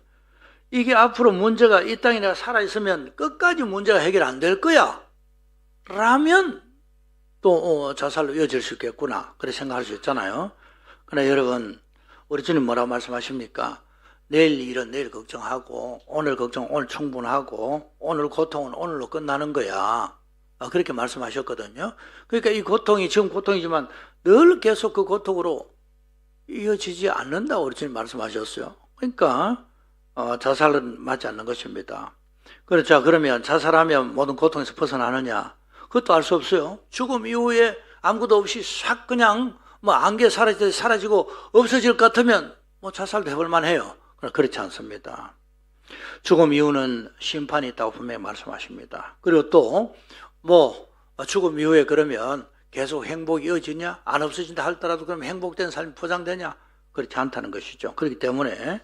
이게 앞으로 문제가 이 땅에 내가 살아있으면 끝까지 문제가 해결 안 될 거야. 라면 또 자살로 이어질 수 있겠구나. 그렇게 생각할 수 있잖아요. 그러나 여러분, 우리 주님 뭐라고 말씀하십니까? 내일 일은 내일 걱정하고 오늘 걱정 오늘 충분하고 오늘 고통은 오늘로 끝나는 거야. 그렇게 말씀하셨거든요. 그러니까 이 고통이 지금 고통이지만 늘 계속 그 고통으로 이어지지 않는다고 우리 주님 말씀하셨어요. 그러니까 자살은 맞지 않는 것입니다. 그렇죠. 그러면 자살하면 모든 고통에서 벗어나느냐? 그것도 알 수 없어요. 죽음 이후에 아무것도 없이 싹 그냥 뭐 안개 사라지고 없어질 것 같으면 뭐 자살도 해볼 만해요. 그러나 그렇지 않습니다. 죽음 이후는 심판이 있다고 분명히 말씀하십니다. 그리고 또 뭐 죽음 이후에 그러면 계속 행복이 이어지냐? 안 없어진다 할더라도 그럼 행복된 삶이 보장되냐? 그렇지 않다는 것이죠. 그렇기 때문에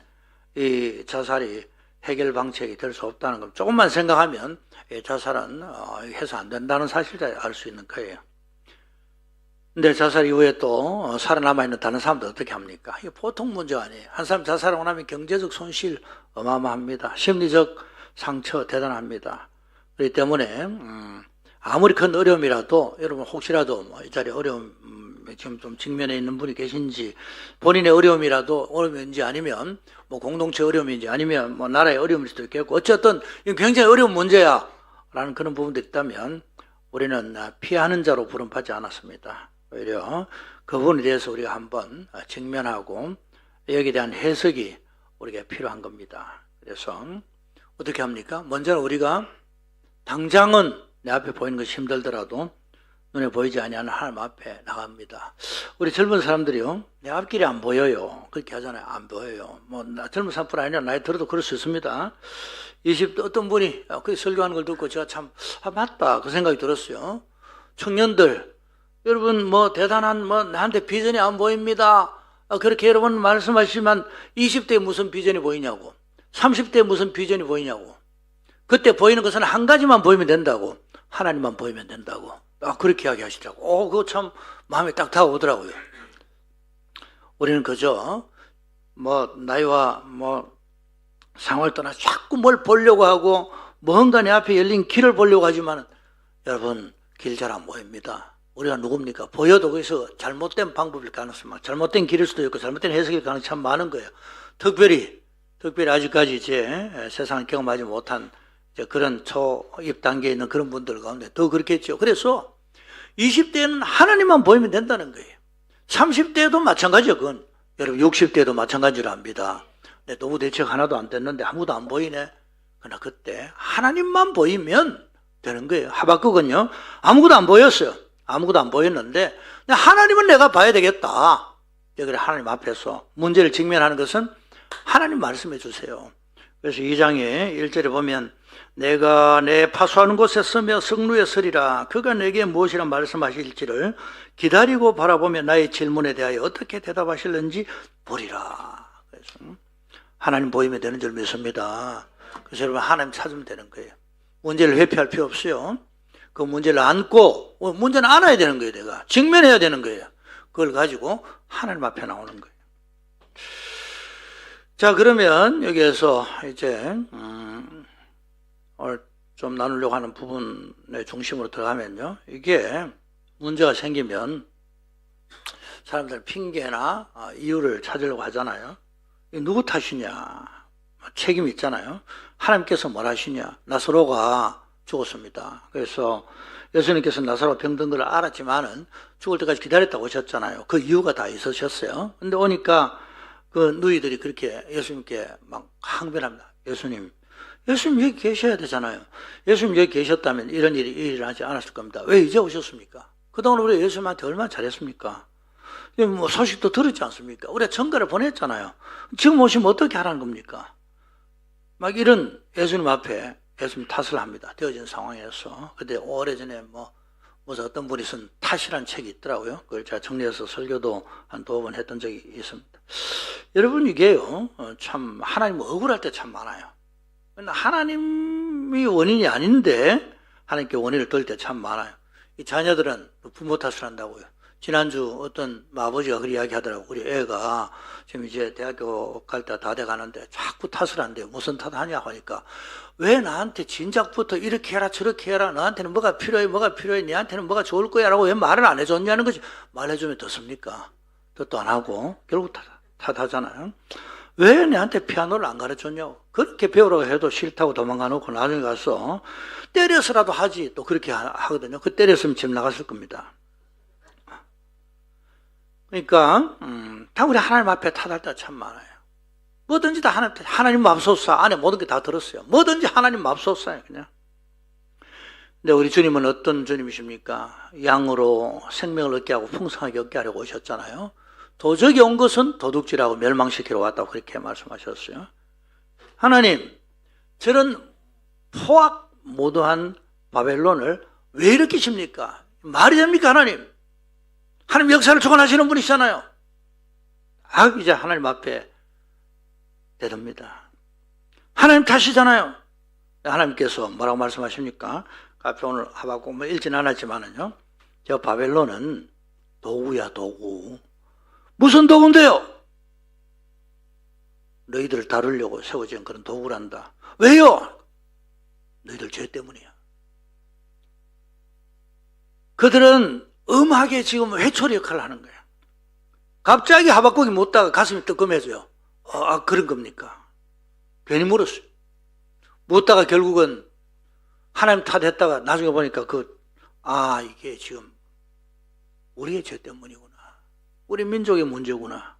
이 자살이 해결 방책이 될 수 없다는 것 조금만 생각하면 자살은 해서 안 된다는 사실을 알 수 있는 거예요. 근데 자살 이후에 또 살아남아 있는 다른 사람들 어떻게 합니까? 이게 보통 문제가 아니에요. 한 사람 자살하고 나면 경제적 손실 어마어마합니다. 심리적 상처 대단합니다. 그렇기 때문에 아무리 큰 어려움이라도 여러분 혹시라도 뭐 이 자리에 어려움 지금 좀 직면해 있는 분이 계신지 본인의 어려움이라도 어려움인지 아니면 뭐 공동체 어려움인지 아니면 뭐 나라의 어려움일 수도 있겠고 어쨌든 이건 굉장히 어려운 문제야 라는 그런 부분들이 있다면 우리는 피하는 자로 부름받지 않았습니다. 오히려 그 부분에 대해서 우리가 한번 직면하고 여기에 대한 해석이 우리가 필요한 겁니다. 그래서 어떻게 합니까? 먼저는 우리가 당장은 내 앞에 보이는 것이 힘들더라도 눈에 보이지 아니하는 하나님 앞에 나갑니다. 우리 젊은 사람들이요, 내 앞길이 안 보여요. 그렇게 하잖아요. 안 보여요. 뭐 젊은 사람뿐 아니라 나이 들어도 그럴 수 있습니다. 20대 어떤 분이 그 설교하는 걸 듣고 제가 참 맞다 그 생각이 들었어요. 청년들 여러분 뭐 대단한 뭐 나한테 비전이 안 보입니다. 그렇게 여러분 말씀하시지만 20대에 무슨 비전이 보이냐고, 30대에 무슨 비전이 보이냐고. 그때 보이는 것은 한 가지만 보이면 된다고, 하나님만 보이면 된다고. 그렇게 이야기하시더라고. 그거 참 마음에 딱 다가오더라고요. 우리는 그저 뭐 나이와 뭐 상황을 떠나 자꾸 뭘 보려고 하고 뭔가 내 앞에 열린 길을 보려고 하지만 여러분 길 잘 안 보입니다. 우리가 누굽니까? 보여도 거기서 잘못된 방법일 가능성이 많아요. 잘못된 길일 수도 있고 잘못된 해석일 가능성이 참 많은 거예요. 특별히 아직까지 이제 세상을 경험하지 못한 이제 그런 초입 단계에 있는 그런 분들 가운데 더 그렇겠죠. 그래서 20대에는 하나님만 보이면 된다는 거예요. 30대에도 마찬가지요. 그건 여러분 60대에도 마찬가지로 합니다. 내 노후 대책 하나도 안 됐는데 아무도 안 보이네. 그러나 그때 하나님만 보이면 되는 거예요. 하박국은요 아무것도 안 보였어요. 아무것도 안 보였는데 하나님은 내가 봐야 되겠다. 그래 하나님 앞에서 문제를 직면하는 것은 하나님 말씀해 주세요. 그래서 2장에 1절에 보면 내가 내 파수하는 곳에 서며 성루에 서리라. 그가 내게 무엇이라 말씀하실지를 기다리고 바라보며 나의 질문에 대하여 어떻게 대답하실는지 보리라. 그래서 하나님 보이면 되는 줄 믿습니다. 그래서 여러분 하나님 찾으면 되는 거예요. 문제를 회피할 필요 없어요. 그 문제를 안고 문제는 안아야 되는 거예요. 내가 직면해야 되는 거예요. 그걸 가지고 하나님 앞에 나오는 거예요. 자, 그러면 여기에서 이제 오늘 좀 나누려고 하는 부분의 중심으로 들어가면요, 이게 문제가 생기면 사람들 핑계나 이유를 찾으려고 하잖아요. 누구 탓이냐? 책임이 있잖아요. 하나님께서 뭘 하시냐? 나사로가 죽었습니다. 그래서 예수님께서 나사로 병든 걸 알았지만은 죽을 때까지 기다렸다고 하셨잖아요. 그 이유가 다 있으셨어요. 근데 오니까 그 누이들이 그렇게 예수님께 막 항변합니다. 예수님 여기 계셔야 되잖아요. 예수님 여기 계셨다면 이런 일이 일어나지 않았을 겁니다. 왜 이제 오셨습니까? 그동안 우리 예수님한테 얼마나 잘했습니까? 뭐 소식도 들었지 않습니까? 우리가 전가를 보냈잖아요. 지금 오시면 어떻게 하라는 겁니까? 막 이런 예수님 앞에 예수님 탓을 합니다. 되어진 상황에서. 그때 오래전에 무슨 어떤 분이 쓴 탓이라는 책이 있더라고요. 그걸 제가 정리해서 설교도 한 2번 했던 적이 있습니다. 여러분 이게요, 참 하나님 억울할 때 참 많아요. 하나님이 원인이 아닌데 하나님께 원인을 돌릴 때 참 많아요. 이 자녀들은 부모 탓을 한다고요. 지난주 어떤 아버지가 그렇게 이야기하더라고요. 우리 애가 지금 이제 대학교 갈 때 다 돼가는데 자꾸 탓을 한대요. 무슨 탓 하냐고 하니까 왜 나한테 진작부터 이렇게 해라 저렇게 해라, 너한테는 뭐가 필요해 니한테는 뭐가 좋을 거야 라고 왜 말을 안 해줬냐는 거지. 말해주면 듣습니까? 듣도 안 하고 결국 탓하잖아요. 왜 내한테 피아노를 안 가르쳤냐고. 그렇게 배우라고 해도 싫다고 도망가 놓고 나중에 가서 때려서라도 하지. 또 그렇게 하거든요. 그 때렸으면 집 나갔을 겁니다. 그러니까 다 우리 하나님 앞에 탓할 때가 참 많아요. 뭐든지 다 하나님 맙소사 안에 모든 게 다 들었어요. 뭐든지 하나님 맙소사예요, 그냥. 근데 우리 주님은 어떤 주님이십니까? 양으로 생명을 얻게 하고 풍성하게 얻게 하려고 오셨잖아요. 도적이 온 것은 도둑질하고 멸망시키러 왔다고 그렇게 말씀하셨어요. 하나님, 저런 포악무도한 바벨론을 왜 일으키십니까? 말이 됩니까, 하나님? 하나님 역사를 주관하시는 분이시잖아요. 이제 하나님 앞에 대듭니다. 하나님 탓이잖아요. 하나님께서 뭐라고 말씀하십니까? 앞에 오늘 하박국 읽진 않았지만은요, 저 바벨론은 도구야, 도구. 무슨 도구인데요? 너희들을 다루려고 세워진 그런 도구란다. 왜요? 너희들 죄 때문이야. 그들은 음하게 지금 회초리 역할을 하는 거야. 갑자기 하박국이 묻다가 가슴이 뜨끔해져요. 그런 겁니까? 괜히 물었어요. 묻다가 결국은 하나님 탓했다가 나중에 보니까 이게 지금 우리의 죄 때문이구나. 우리 민족의 문제구나.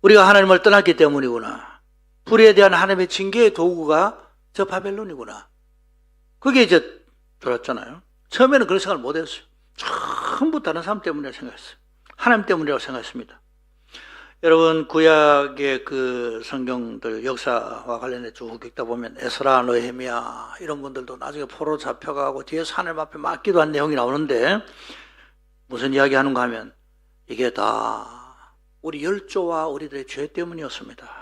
우리가 하나님을 떠났기 때문이구나. 불의에 대한 하나님의 징계의 도구가 저 바벨론이구나. 그게 이제 들었잖아요. 처음에는 그런 생각을 못 했어요. 전부 다른 사람 때문이라고 생각했어요. 하나님 때문이라고 생각했습니다. 여러분, 구약의 그 성경들 역사와 관련해 쭉 읽다 보면 에스라, 느헤미야 이런 분들도 나중에 포로 잡혀가고 뒤에서 하나님 앞에 막 기도한 내용이 나오는데 무슨 이야기 하는가 하면 이게 다 우리 열조와 우리들의 죄 때문이었습니다.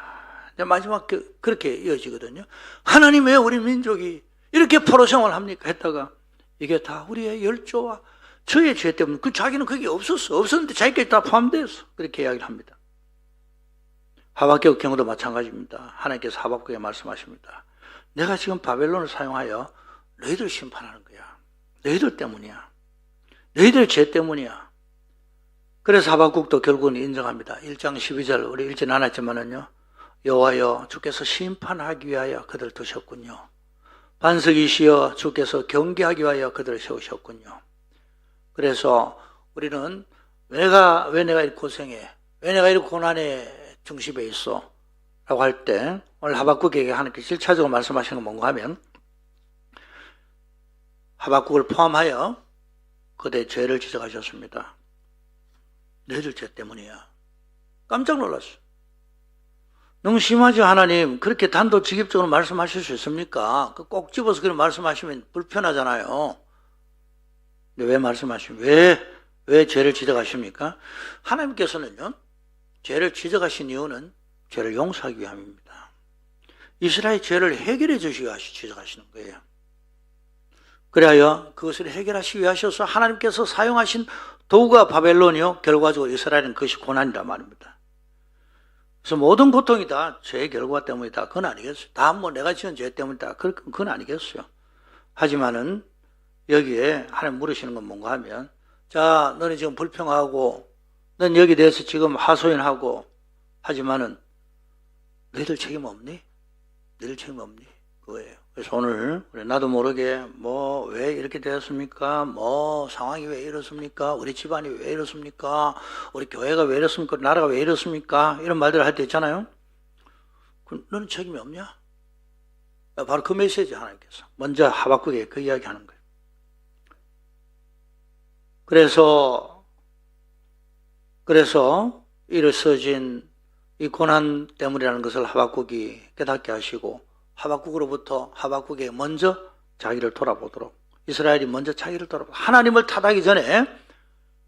마지막 그렇게 이어지거든요. 하나님 왜 우리 민족이 이렇게 포로 생활을 합니까? 했다가 이게 다 우리의 열조와 저의 죄 때문에 자기는 그게 없었는데 자기까지 다 포함되었어. 그렇게 이야기를 합니다. 하박국 경우도 마찬가지입니다. 하나님께서 하박국에 말씀하십니다. 내가 지금 바벨론을 사용하여 너희들 심판하는 거야. 너희들 때문이야. 너희들 죄 때문이야. 그래서 하박국도 결국은 인정합니다. 1장 12절 우리 읽진 않았지만은요. 여호와여 주께서 심판하기 위하여 그들을 두셨군요. 반석이시여 주께서 경계하기 위하여 그들을 세우셨군요. 그래서 우리는 왜 내가 이렇게 고생해? 왜 내가 이렇게 고난의 중심에 있어? 라고 할 때 오늘 하박국에게 하나님께서 1차적으로 말씀하시는 건 뭔가 하면 하박국을 포함하여 그대의 죄를 지적하셨습니다. 너희들 죄 때문이야. 깜짝 놀랐어. 너무 심하죠, 하나님. 그렇게 단도직입적으로 말씀하실 수 있습니까? 꼭 집어서 그렇게 말씀하시면 불편하잖아요. 근데 왜 말씀하시면 왜 죄를 지적하십니까? 하나님께서는요, 죄를 지적하신 이유는 죄를 용서하기 위함입니다. 이스라엘 죄를 해결해 주시기 위해서 지적하시는 거예요. 그래야 그것을 해결하시기 위하셔서 하나님께서 사용하신 도구가 바벨론이요, 결과적으로 이스라엘은 그것이 고난이란 말입니다. 그래서 모든 고통이 다 죄의 결과 때문이다. 그건 아니겠어요. 다 내가 지은 죄 때문이다. 그건 아니겠어요. 하지만은 여기에 하나님 물으시는 건 뭔가 하면, 자, 너는 지금 불평하고 넌 여기 대해서 지금 하소연하고 하지만은 너희들 책임 없니? 너희들 책임 없니? 그거예요. 그래서 오늘 나도 모르게 왜 이렇게 되었습니까? 상황이 왜 이렇습니까? 우리 집안이 왜 이렇습니까? 우리 교회가 왜 이렇습니까? 나라가 왜 이렇습니까? 이런 말들을 할 때 있잖아요. 너는 책임이 없냐? 바로 그 메시지 하나님께서 먼저 하박국에 그 이야기 하는 거예요. 그래서 일어서진 이 고난 때문이라는 것을 하박국이 깨닫게 하시고 하박국으로부터 하박국에 먼저 자기를 돌아보도록, 이스라엘이 먼저 자기를 돌아보도록, 하나님을 탓하기 전에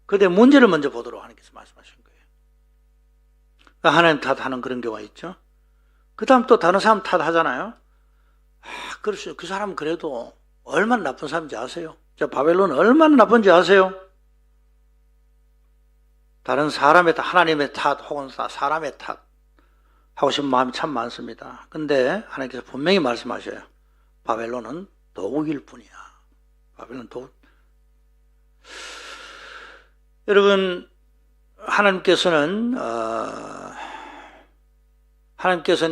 그들의 문제를 먼저 보도록 하나님께서 말씀하신 거예요. 하나님 탓하는 그런 경우가 있죠. 그 다음 또 다른 사람 탓하잖아요. 그렇죠. 그 사람은 그래도 얼마나 나쁜 사람인지 아세요? 저 바벨론은 얼마나 나쁜지 아세요? 다른 사람의 탓, 하나님의 탓 혹은 사람의 탓 하고 싶은 마음이 참 많습니다. 근데 하나님께서 분명히 말씀하셔요. 바벨론은 도구일 뿐이야. 바벨론 도구. 여러분, 하나님께서는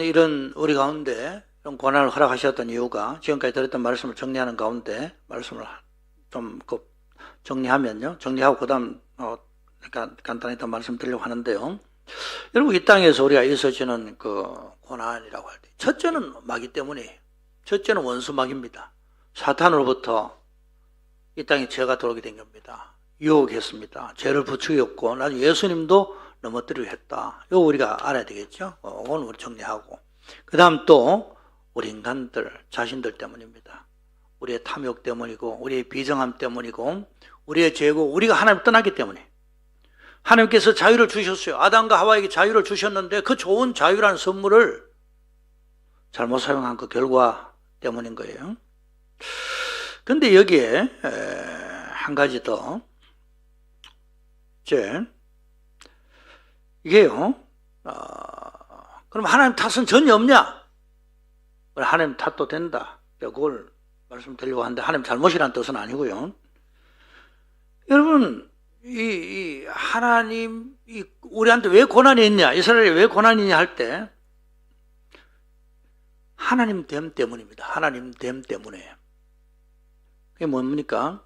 이런 우리 가운데 이런 고난을 허락하셨던 이유가, 지금까지 들었던 말씀을 정리하는 가운데 말씀을 좀 정리하면요. 정리하고 그 다음 간단히 더 말씀드리려고 하는데요. 여러분, 이 땅에서 우리가 있어지는 그 고난이라고 할 때, 첫째는 마귀 때문이에요. 첫째는 원수마귀입니다. 사탄으로부터 이 땅에 죄가 들어오게 된 겁니다. 유혹했습니다. 죄를 부추겼고, 나중에 예수님도 넘어뜨리려 했다. 이거 우리가 알아야 되겠죠? 오늘 우리 정리하고. 그 다음 또, 우리 인간들, 자신들 때문입니다. 우리의 탐욕 때문이고, 우리의 비정함 때문이고, 우리의 죄고, 우리가 하나님 떠나기 때문에. 하나님께서 자유를 주셨어요. 아담과 하와에게 자유를 주셨는데 그 좋은 자유라는 선물을 잘못 사용한 그 결과 때문인 거예요. 근데 여기에 한 가지 더, 이게요, 그럼 하나님 탓은 전혀 없냐? 하나님 탓도 된다. 그걸 말씀드리려고 하는데 하나님 잘못이라는 뜻은 아니고요. 여러분, 하나님, 우리한테 왜 고난이 있냐? 이스라엘에 왜 고난이 있냐 할 때, 하나님 됨 때문입니다. 하나님 됨 때문에. 그게 뭡니까?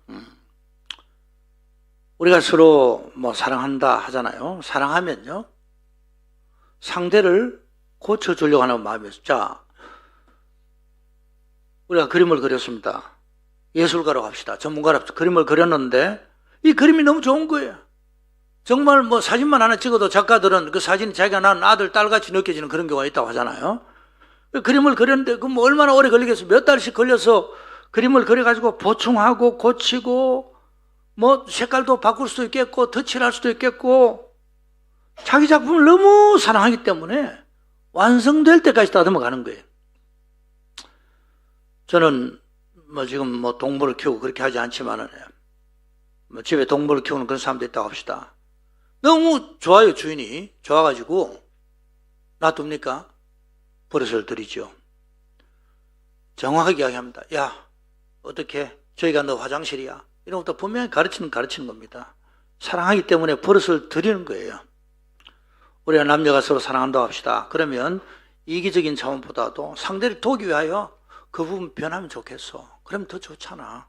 우리가 서로 사랑한다 하잖아요. 사랑하면요, 상대를 고쳐주려고 하는 마음이었어요. 자, 우리가 그림을 그렸습니다. 예술가로 갑시다. 전문가로 그림을 그렸는데 이 그림이 너무 좋은 거예요. 정말 사진만 하나 찍어도 작가들은 그 사진이 자기가 낳은 아들, 딸같이 느껴지는 그런 경우가 있다고 하잖아요. 그림을 그렸는데 그럼 얼마나 오래 걸리겠어요? 몇 달씩 걸려서 그림을 그려가지고 보충하고 고치고 색깔도 바꿀 수도 있겠고 덧칠할 수도 있겠고 자기 작품을 너무 사랑하기 때문에 완성될 때까지 다듬어 가는 거예요. 저는 지금 동물을 키우고 그렇게 하지 않지만은 집에 동물을 키우는 그런 사람도 있다고 합시다. 너무 좋아요, 주인이. 좋아가지고 놔둡니까? 버릇을 들이죠. 정확하게 이야기합니다. 야, 어떻게 저희가 너 화장실이야? 이런 것도 분명히 가르치는 겁니다. 사랑하기 때문에 버릇을 들이는 거예요. 우리가 남녀가 서로 사랑한다고 합시다. 그러면 이기적인 차원보다도 상대를 도우기 위하여 그 부분 변하면 좋겠어. 그러면 더 좋잖아.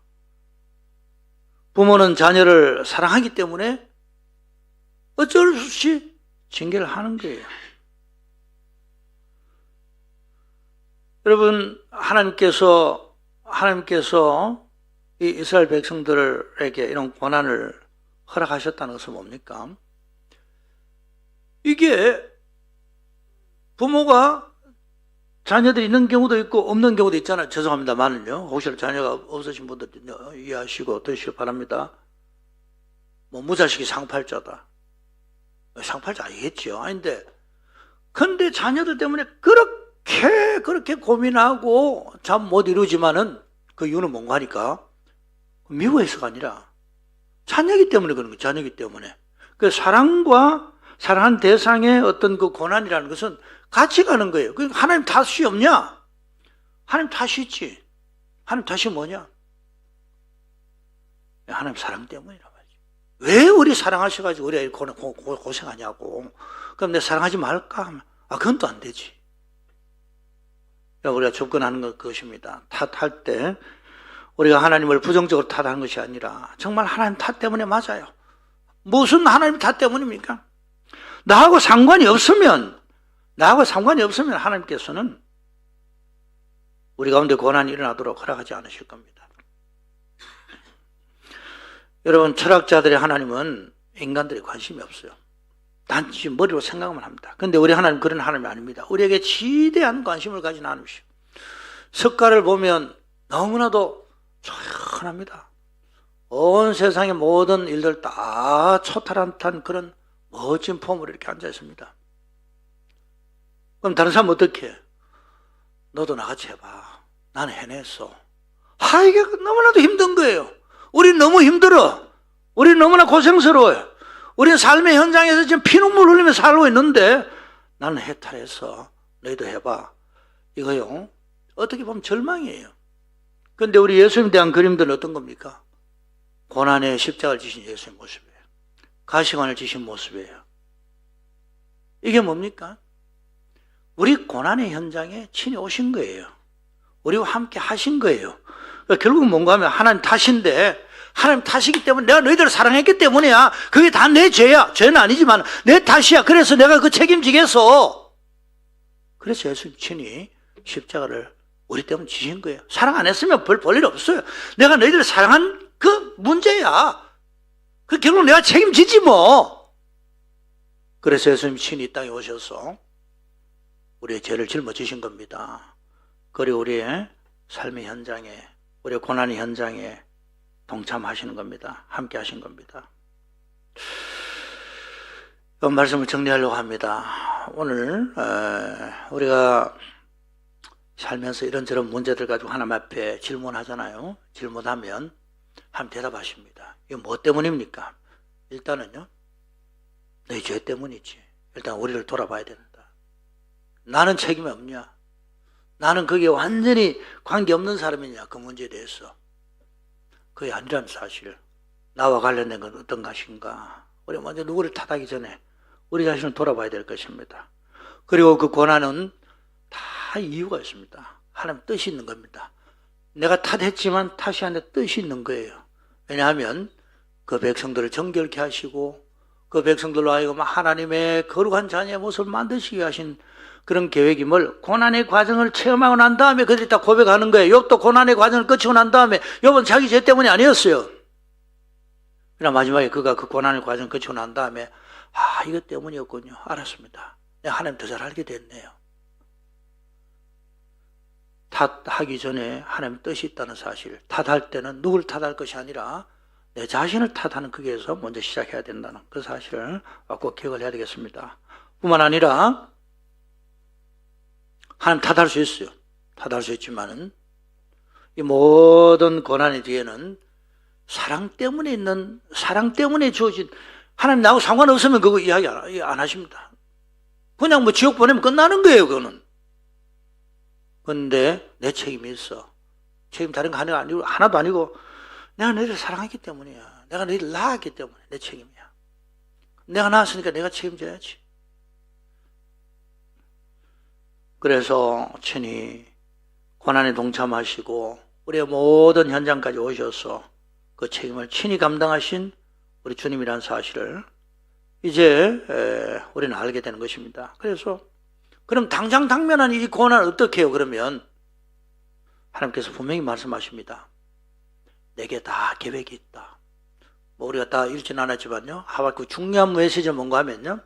부모는 자녀를 사랑하기 때문에 어쩔 수 없이 징계를 하는 거예요. 여러분, 하나님께서 이 이스라엘 백성들에게 이런 고난을 허락하셨다는 것은 뭡니까? 이게 부모가 자녀들이 있는 경우도 있고 없는 경우도 있잖아요. 죄송합니다만은요. 혹시 자녀가 없으신 분들 이해하시고 들으시기 바랍니다. 무자식이 상팔자다. 상팔자 아니겠죠. 아닌데. 근데 자녀들 때문에 그렇게 고민하고 잠 못 이루지만은 그 이유는 뭔가 하니까 미워해서가 아니라 자녀이기 때문에 그런 거예요. 자녀이기 때문에. 그 사랑한 대상의 어떤 그 고난이라는 것은 같이 가는 거예요. 하나님 탓이 없냐? 하나님 탓이 있지. 하나님 탓이 뭐냐? 하나님 사랑 때문이라고 하지. 왜 우리 사랑하셔가지고 우리가 고생하냐고. 그럼 내 사랑하지 말까? 그건 또 안 되지. 우리가 접근하는 것입니다. 탓할 때 우리가 하나님을 부정적으로 탓하는 것이 아니라 정말 하나님 탓 때문에 맞아요. 무슨 하나님 탓 때문입니까? 나하고 상관이 없으면 하나님께서는 우리 가운데 고난이 일어나도록 허락하지 않으실 겁니다. 여러분, 철학자들의 하나님은 인간들의 관심이 없어요. 단지 머리로 생각만 합니다. 그런데 우리 하나님 그런 하나님이 아닙니다. 우리에게 지대한 관심을 가진 하나님이시오. 석가를 보면 너무나도 조용합니다. 온 세상의 모든 일들 다 초탈한 그런 멋진 폼으로 이렇게 앉아 있습니다. 그럼 다른 사람 어떻게 해? 너도 나같이 해봐. 나는 해냈어. 이게 너무나도 힘든 거예요. 우린 너무 힘들어. 우린 너무나 고생스러워요. 우린 삶의 현장에서 지금 피눈물 흘리며 살고 있는데 나는 해탈했어. 너희도 해봐. 이거요, 어떻게 보면 절망이에요. 그런데 우리 예수님에 대한 그림들은 어떤 겁니까? 고난의 십자가를 지신 예수의 모습이에요. 가시관을 지신 모습이에요. 이게 뭡니까? 우리 고난의 현장에 친히 오신 거예요. 우리와 함께 하신 거예요. 그러니까 결국 뭔가 하면 하나님 탓인데 하나님 탓이기 때문에, 내가 너희들을 사랑했기 때문이야. 그게 다 내 죄야. 죄는 아니지만 내 탓이야. 그래서 내가 그 책임지겠어. 그래서 예수님 친히 십자가를 우리 때문에 지신 거예요. 사랑 안 했으면 볼 일 없어요. 내가 너희들을 사랑한 그 문제야. 그 결국 내가 책임지지 뭐. 그래서 예수님 친히 이 땅에 오셔서 우리의 죄를 짊어지신 겁니다. 그리고 우리의 삶의 현장에, 우리의 고난의 현장에 동참하시는 겁니다. 함께 하신 겁니다. 이 말씀을 정리하려고 합니다. 오늘 우리가 살면서 이런저런 문제들 가지고 하나님 앞에 질문하잖아요. 질문하면 하나님 대답하십니다. 이거 뭐 때문입니까? 일단은요, 너희 죄 때문이지. 일단 우리를 돌아봐야 된다. 나는 책임이 없냐? 나는 그게 완전히 관계없는 사람이냐? 그 문제에 대해서. 그게 아니라는 사실. 나와 관련된 건 어떤 것인가? 우리 먼저 누구를 탓하기 전에 우리 자신을 돌아봐야 될 것입니다. 그리고 그 고난은 다 이유가 있습니다. 하나님 뜻이 있는 겁니다. 내가 탓했지만 탓이 아니라 뜻이 있는 거예요. 왜냐하면 그 백성들을 정결케 하시고 그 백성들로 하여금 하나님의 거룩한 자녀의 모습을 만드시게 하신 그런 계획임을 고난의 과정을 체험하고 난 다음에 그들이 다 고백하는 거예요. 욥도 고난의 과정을 거치고 난 다음에 욥은 자기 죄 때문이 아니었어요. 그러나 마지막에 그가 그 고난의 과정을 거치고 난 다음에 이것 때문이었군요. 알았습니다. 내가 하나님 더 잘 알게 됐네요. 탓하기 전에 하나님 뜻이 있다는 사실. 탓할 때는 누구를 탓할 것이 아니라 내 자신을 탓하는 거기에서 먼저 시작해야 된다는 그 사실을 꼭 기억을 해야 되겠습니다. 뿐만 아니라 하나님 탓할 수 있어요. 탓할 수 있지만은 이 모든 고난의 뒤에는 사랑 때문에 주어진, 하나님 나하고 상관없으면 그거 이야기 안 하십니다. 그냥 뭐 지옥 보내면 끝나는 거예요, 그거는. 그런데 내 책임이 있어. 책임 다른 거 하나도 아니고 내가 너희를 사랑했기 때문이야. 내가 너희를 낳았기 때문에 내 책임이야. 내가 낳았으니까 내가 책임져야지. 그래서 친히 고난에 동참하시고 우리의 모든 현장까지 오셔서 그 책임을 친히 감당하신 우리 주님이라는 사실을 이제 우리는 알게 되는 것입니다. 그래서 그럼 당장 당면한 이 고난을 어떻게 해요? 그러면 하나님께서 분명히 말씀하십니다. 내게 다 계획이 있다. 뭐 우리가 다 읽지는 않았지만요. 하박국 중요한 메시지가 뭔가 하면요.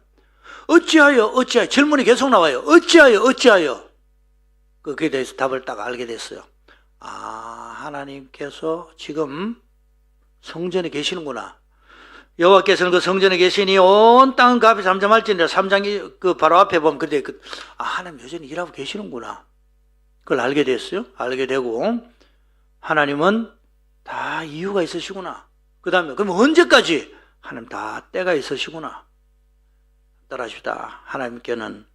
어찌하여 질문이 계속 나와요. 어찌하여 그에 대해서 답을 딱 알게 됐어요. 하나님께서 지금 성전에 계시는구나. 여호와께서는 그 성전에 계시니 온 땅은 그 앞에 잠잠할지니라. 3장이 그 바로 앞에 보면 그때 하나님 여전히 일하고 계시는구나. 그걸 알게 됐어요. 알게 되고 하나님은 다 이유가 있으시구나. 그 다음에 그럼 언제까지? 하나님 다 때가 있으시구나. 따라하십시다. 하나님께는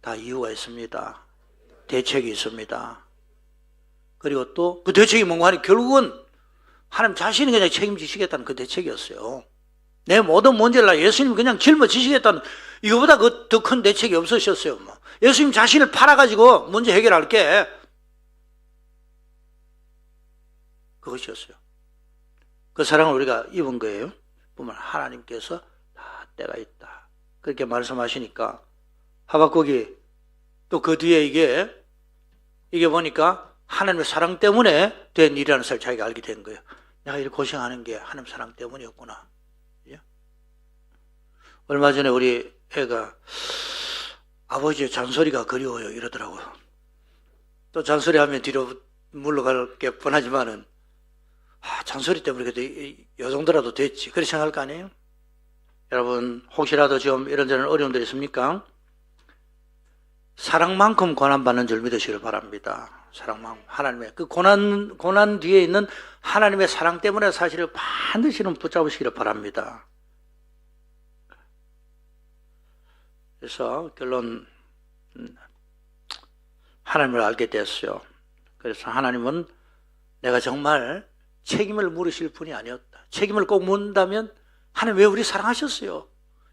다 이유가 있습니다. 대책이 있습니다. 그리고 또 그 대책이 뭔가 하니 결국은 하나님 자신이 그냥 책임지시겠다는 그 대책이었어요. 내 모든 문제를 예수님 그냥 짊어지시겠다는, 이거보다 더 큰 대책이 없으셨어요. 예수님 자신을 팔아가지고 문제 해결할게. 그것이었어요. 그 사랑을 우리가 입은 거예요. 보면 하나님께서 다 때가 있다. 그렇게 말씀하시니까 하박국이 또 그 뒤에 이게 보니까 하나님의 사랑 때문에 된 일이라는 사실을 자기가 알게 된 거예요. 내가 이렇게 고생하는 게 하나님 사랑 때문이었구나. 얼마 전에 우리 애가 아버지의 잔소리가 그리워요 이러더라고요. 또 잔소리하면 뒤로 물러갈 게 뻔하지만은 잔소리 때문에 그래도 이 정도라도 됐지. 그렇게 생각할 거 아니에요? 여러분 혹시라도 좀 이런저런 어려움들이 있습니까? 사랑만큼 고난받는 줄 믿으시길 바랍니다. 사랑만큼 하나님의 그 고난 뒤에 있는 하나님의 사랑 때문에 사실을 반드시 붙잡으시기를 바랍니다. 그래서 결론 하나님을 알게 됐어요. 그래서 하나님은 내가 정말 책임을 물으실 분이 아니었다. 책임을 꼭 묻는다면 하나님 왜 우리 사랑하셨어요?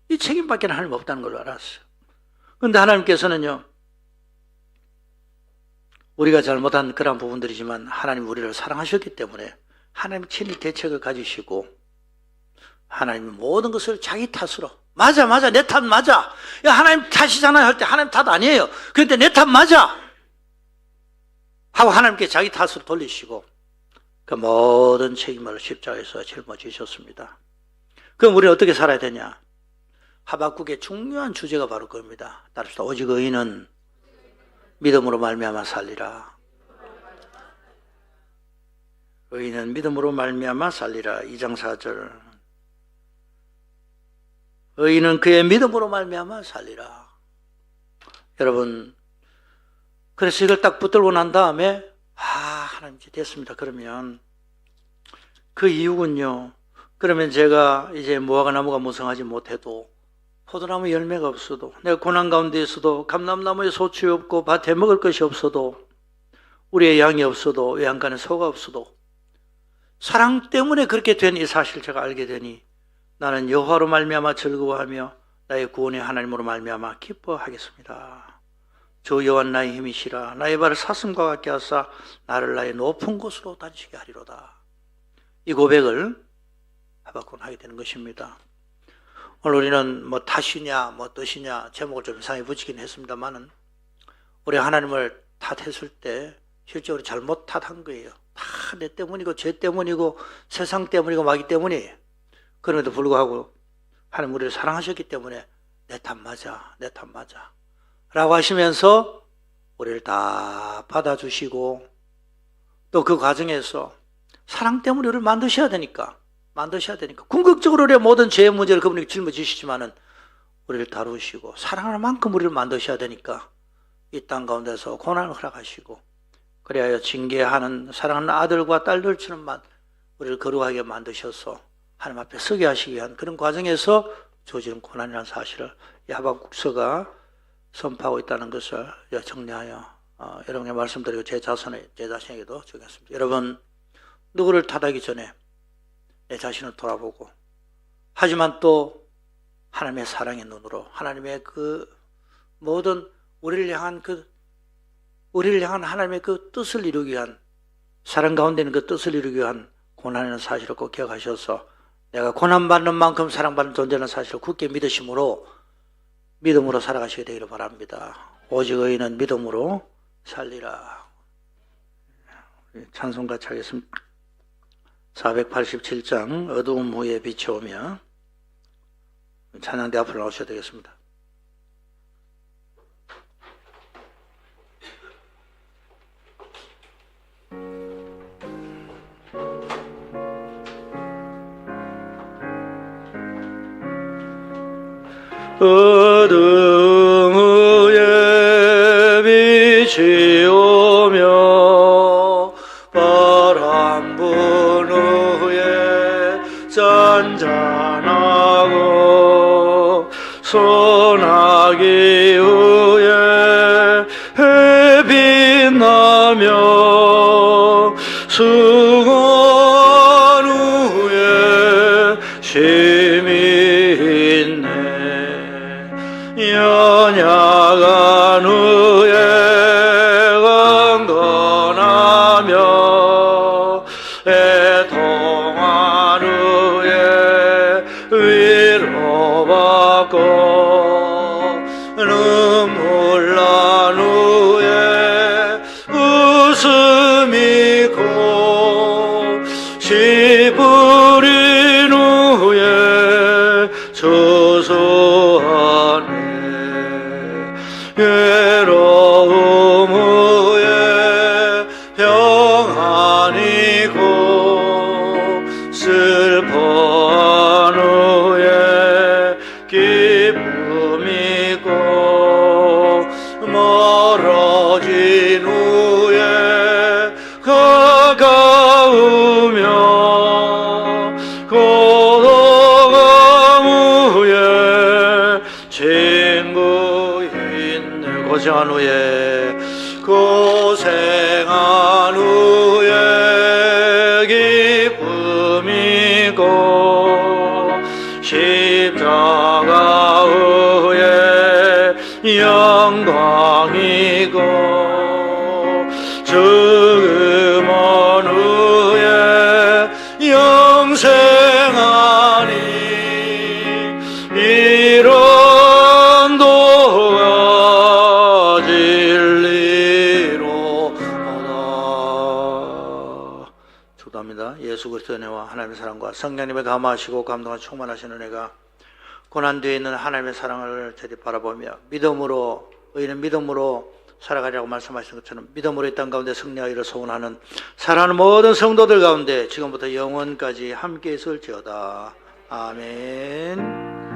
이 책임밖에 하나님 없다는 걸 알았어요. 그런데 하나님께서는요, 우리가 잘못한 그런 부분들이지만 하나님 우리를 사랑하셨기 때문에 하나님 친히 대책을 가지시고 하나님은 모든 것을 자기 탓으로 맞아 내 탓 맞아 야 하나님 탓이잖아요 할 때 하나님 탓 아니에요 그런데 내 탓 맞아 하고 하나님께 자기 탓으로 돌리시고 그 모든 책임을 십자가에서 짊어지셨습니다. 그럼 우리는 어떻게 살아야 되냐? 하박국의 중요한 주제가 바로 그겁니다. 따릅시다. 오직 의인은 믿음으로 말미암아 살리라. 의인은 믿음으로 말미암아 살리라. 2장 4절. 의인은 그의 믿음으로 말미암아 살리라. 여러분, 그래서 이걸 딱 붙들고 난 다음에 하나님 이제 됐습니다. 그러면 그 이유군요. 그러면 제가 이제 무화과 나무가 무성하지 못해도 포도나무 열매가 없어도 내가 고난 가운데 있어도 감람나무에 소출이 없고 밭에 먹을 것이 없어도 우리의 양이 없어도 외양간에 소가 없어도 사랑 때문에 그렇게 된 이 사실을 제가 알게 되니 나는 여호와로 말미암아 즐거워하며 나의 구원의 하나님으로 말미암아 기뻐하겠습니다. 주 여호와 나의 힘이시라. 나의 발을 사슴과 같게 하사 나를 나의 높은 곳으로 다니시게 하리로다. 이 고백을 하박국은 하게 되는 것입니다. 오늘 우리는 뭐 탓이냐 뭐 뜻이냐 제목을 좀 이상하게 붙이긴 했습니다만은 우리 하나님을 탓했을 때 실제로 잘못 탓한 거예요. 다 내 때문이고 죄 때문이고 세상 때문이고 마귀 때문이에요. 그럼에도 불구하고 하나님 우리를 사랑하셨기 때문에 내 탓 맞아 라고 하시면서 우리를 다 받아주시고 또 그 과정에서 사랑 때문에 우리를 만드셔야 되니까 궁극적으로 우리의 모든 죄의 문제를 그분이 짊어지시지만은 우리를 다루시고 사랑하는 만큼 우리를 만드셔야 되니까 이 땅 가운데서 고난을 허락하시고 그래야 징계하는 사랑하는 아들과 딸들처럼 우리를 거룩하게 만드셔서 하나님 앞에 서게 하시기 위한 그런 과정에서 주어지는 고난이라는 사실을 이 하박국서가 선포하고 있다는 것을 정리하여 여러분께 말씀드리고 제 자신에게도 적용했습니다. 여러분, 누구를 탓하기 전에 내 자신을 돌아보고 하지만 또 하나님의 사랑의 눈으로 하나님의 그 모든 우리를 향한 하나님의 그 뜻을 이루기 위한 사랑 가운데 있는 그 뜻을 이루기 위한 고난이라는 사실을 꼭 기억하셔서 내가 고난받는 만큼 사랑받는 존재라는 사실을 굳게 믿으심으로 믿음으로 살아가시게 되기를 바랍니다. 오직 의인은 믿음으로 살리라. 찬송 같이 하겠습니다. 487장 어두움 후에 빛이 오며 찬양대 앞으로 나오셔야 되겠습니다. 어둠 후에 빛이 오며 바람 분 후에 잔잔하고 소나기 후에 햇빛 나며 수고한 후에 쉼이 있네. 연약한 후에 강건하며 애통한 후에 위로받고 눈물 난 후에 웃음 있고 씨 뿌린 후에 주소하네. 외로움 후에 평안이고 슬퍼한 후에 기쁨이고 멀어진 후에 가까우며 고독한 후에 친구 있네. 고생한 후에 기쁨이고 십자가 후에 영광이고 죽음한 후에 예수 그리스도의 은혜와 하나님의 사랑과 성령님의 감화하시고 감동과 충만하신 은혜가 고난되어 있는 하나님의 사랑을 저리 바라보며 믿음으로 의인은 믿음으로 살아가자고 말씀하신 것처럼 믿음으로 이 땅 가운데 승리하기를 소원하는 사랑하는 모든 성도들 가운데 지금부터 영원까지 함께 있을지어다. 아멘.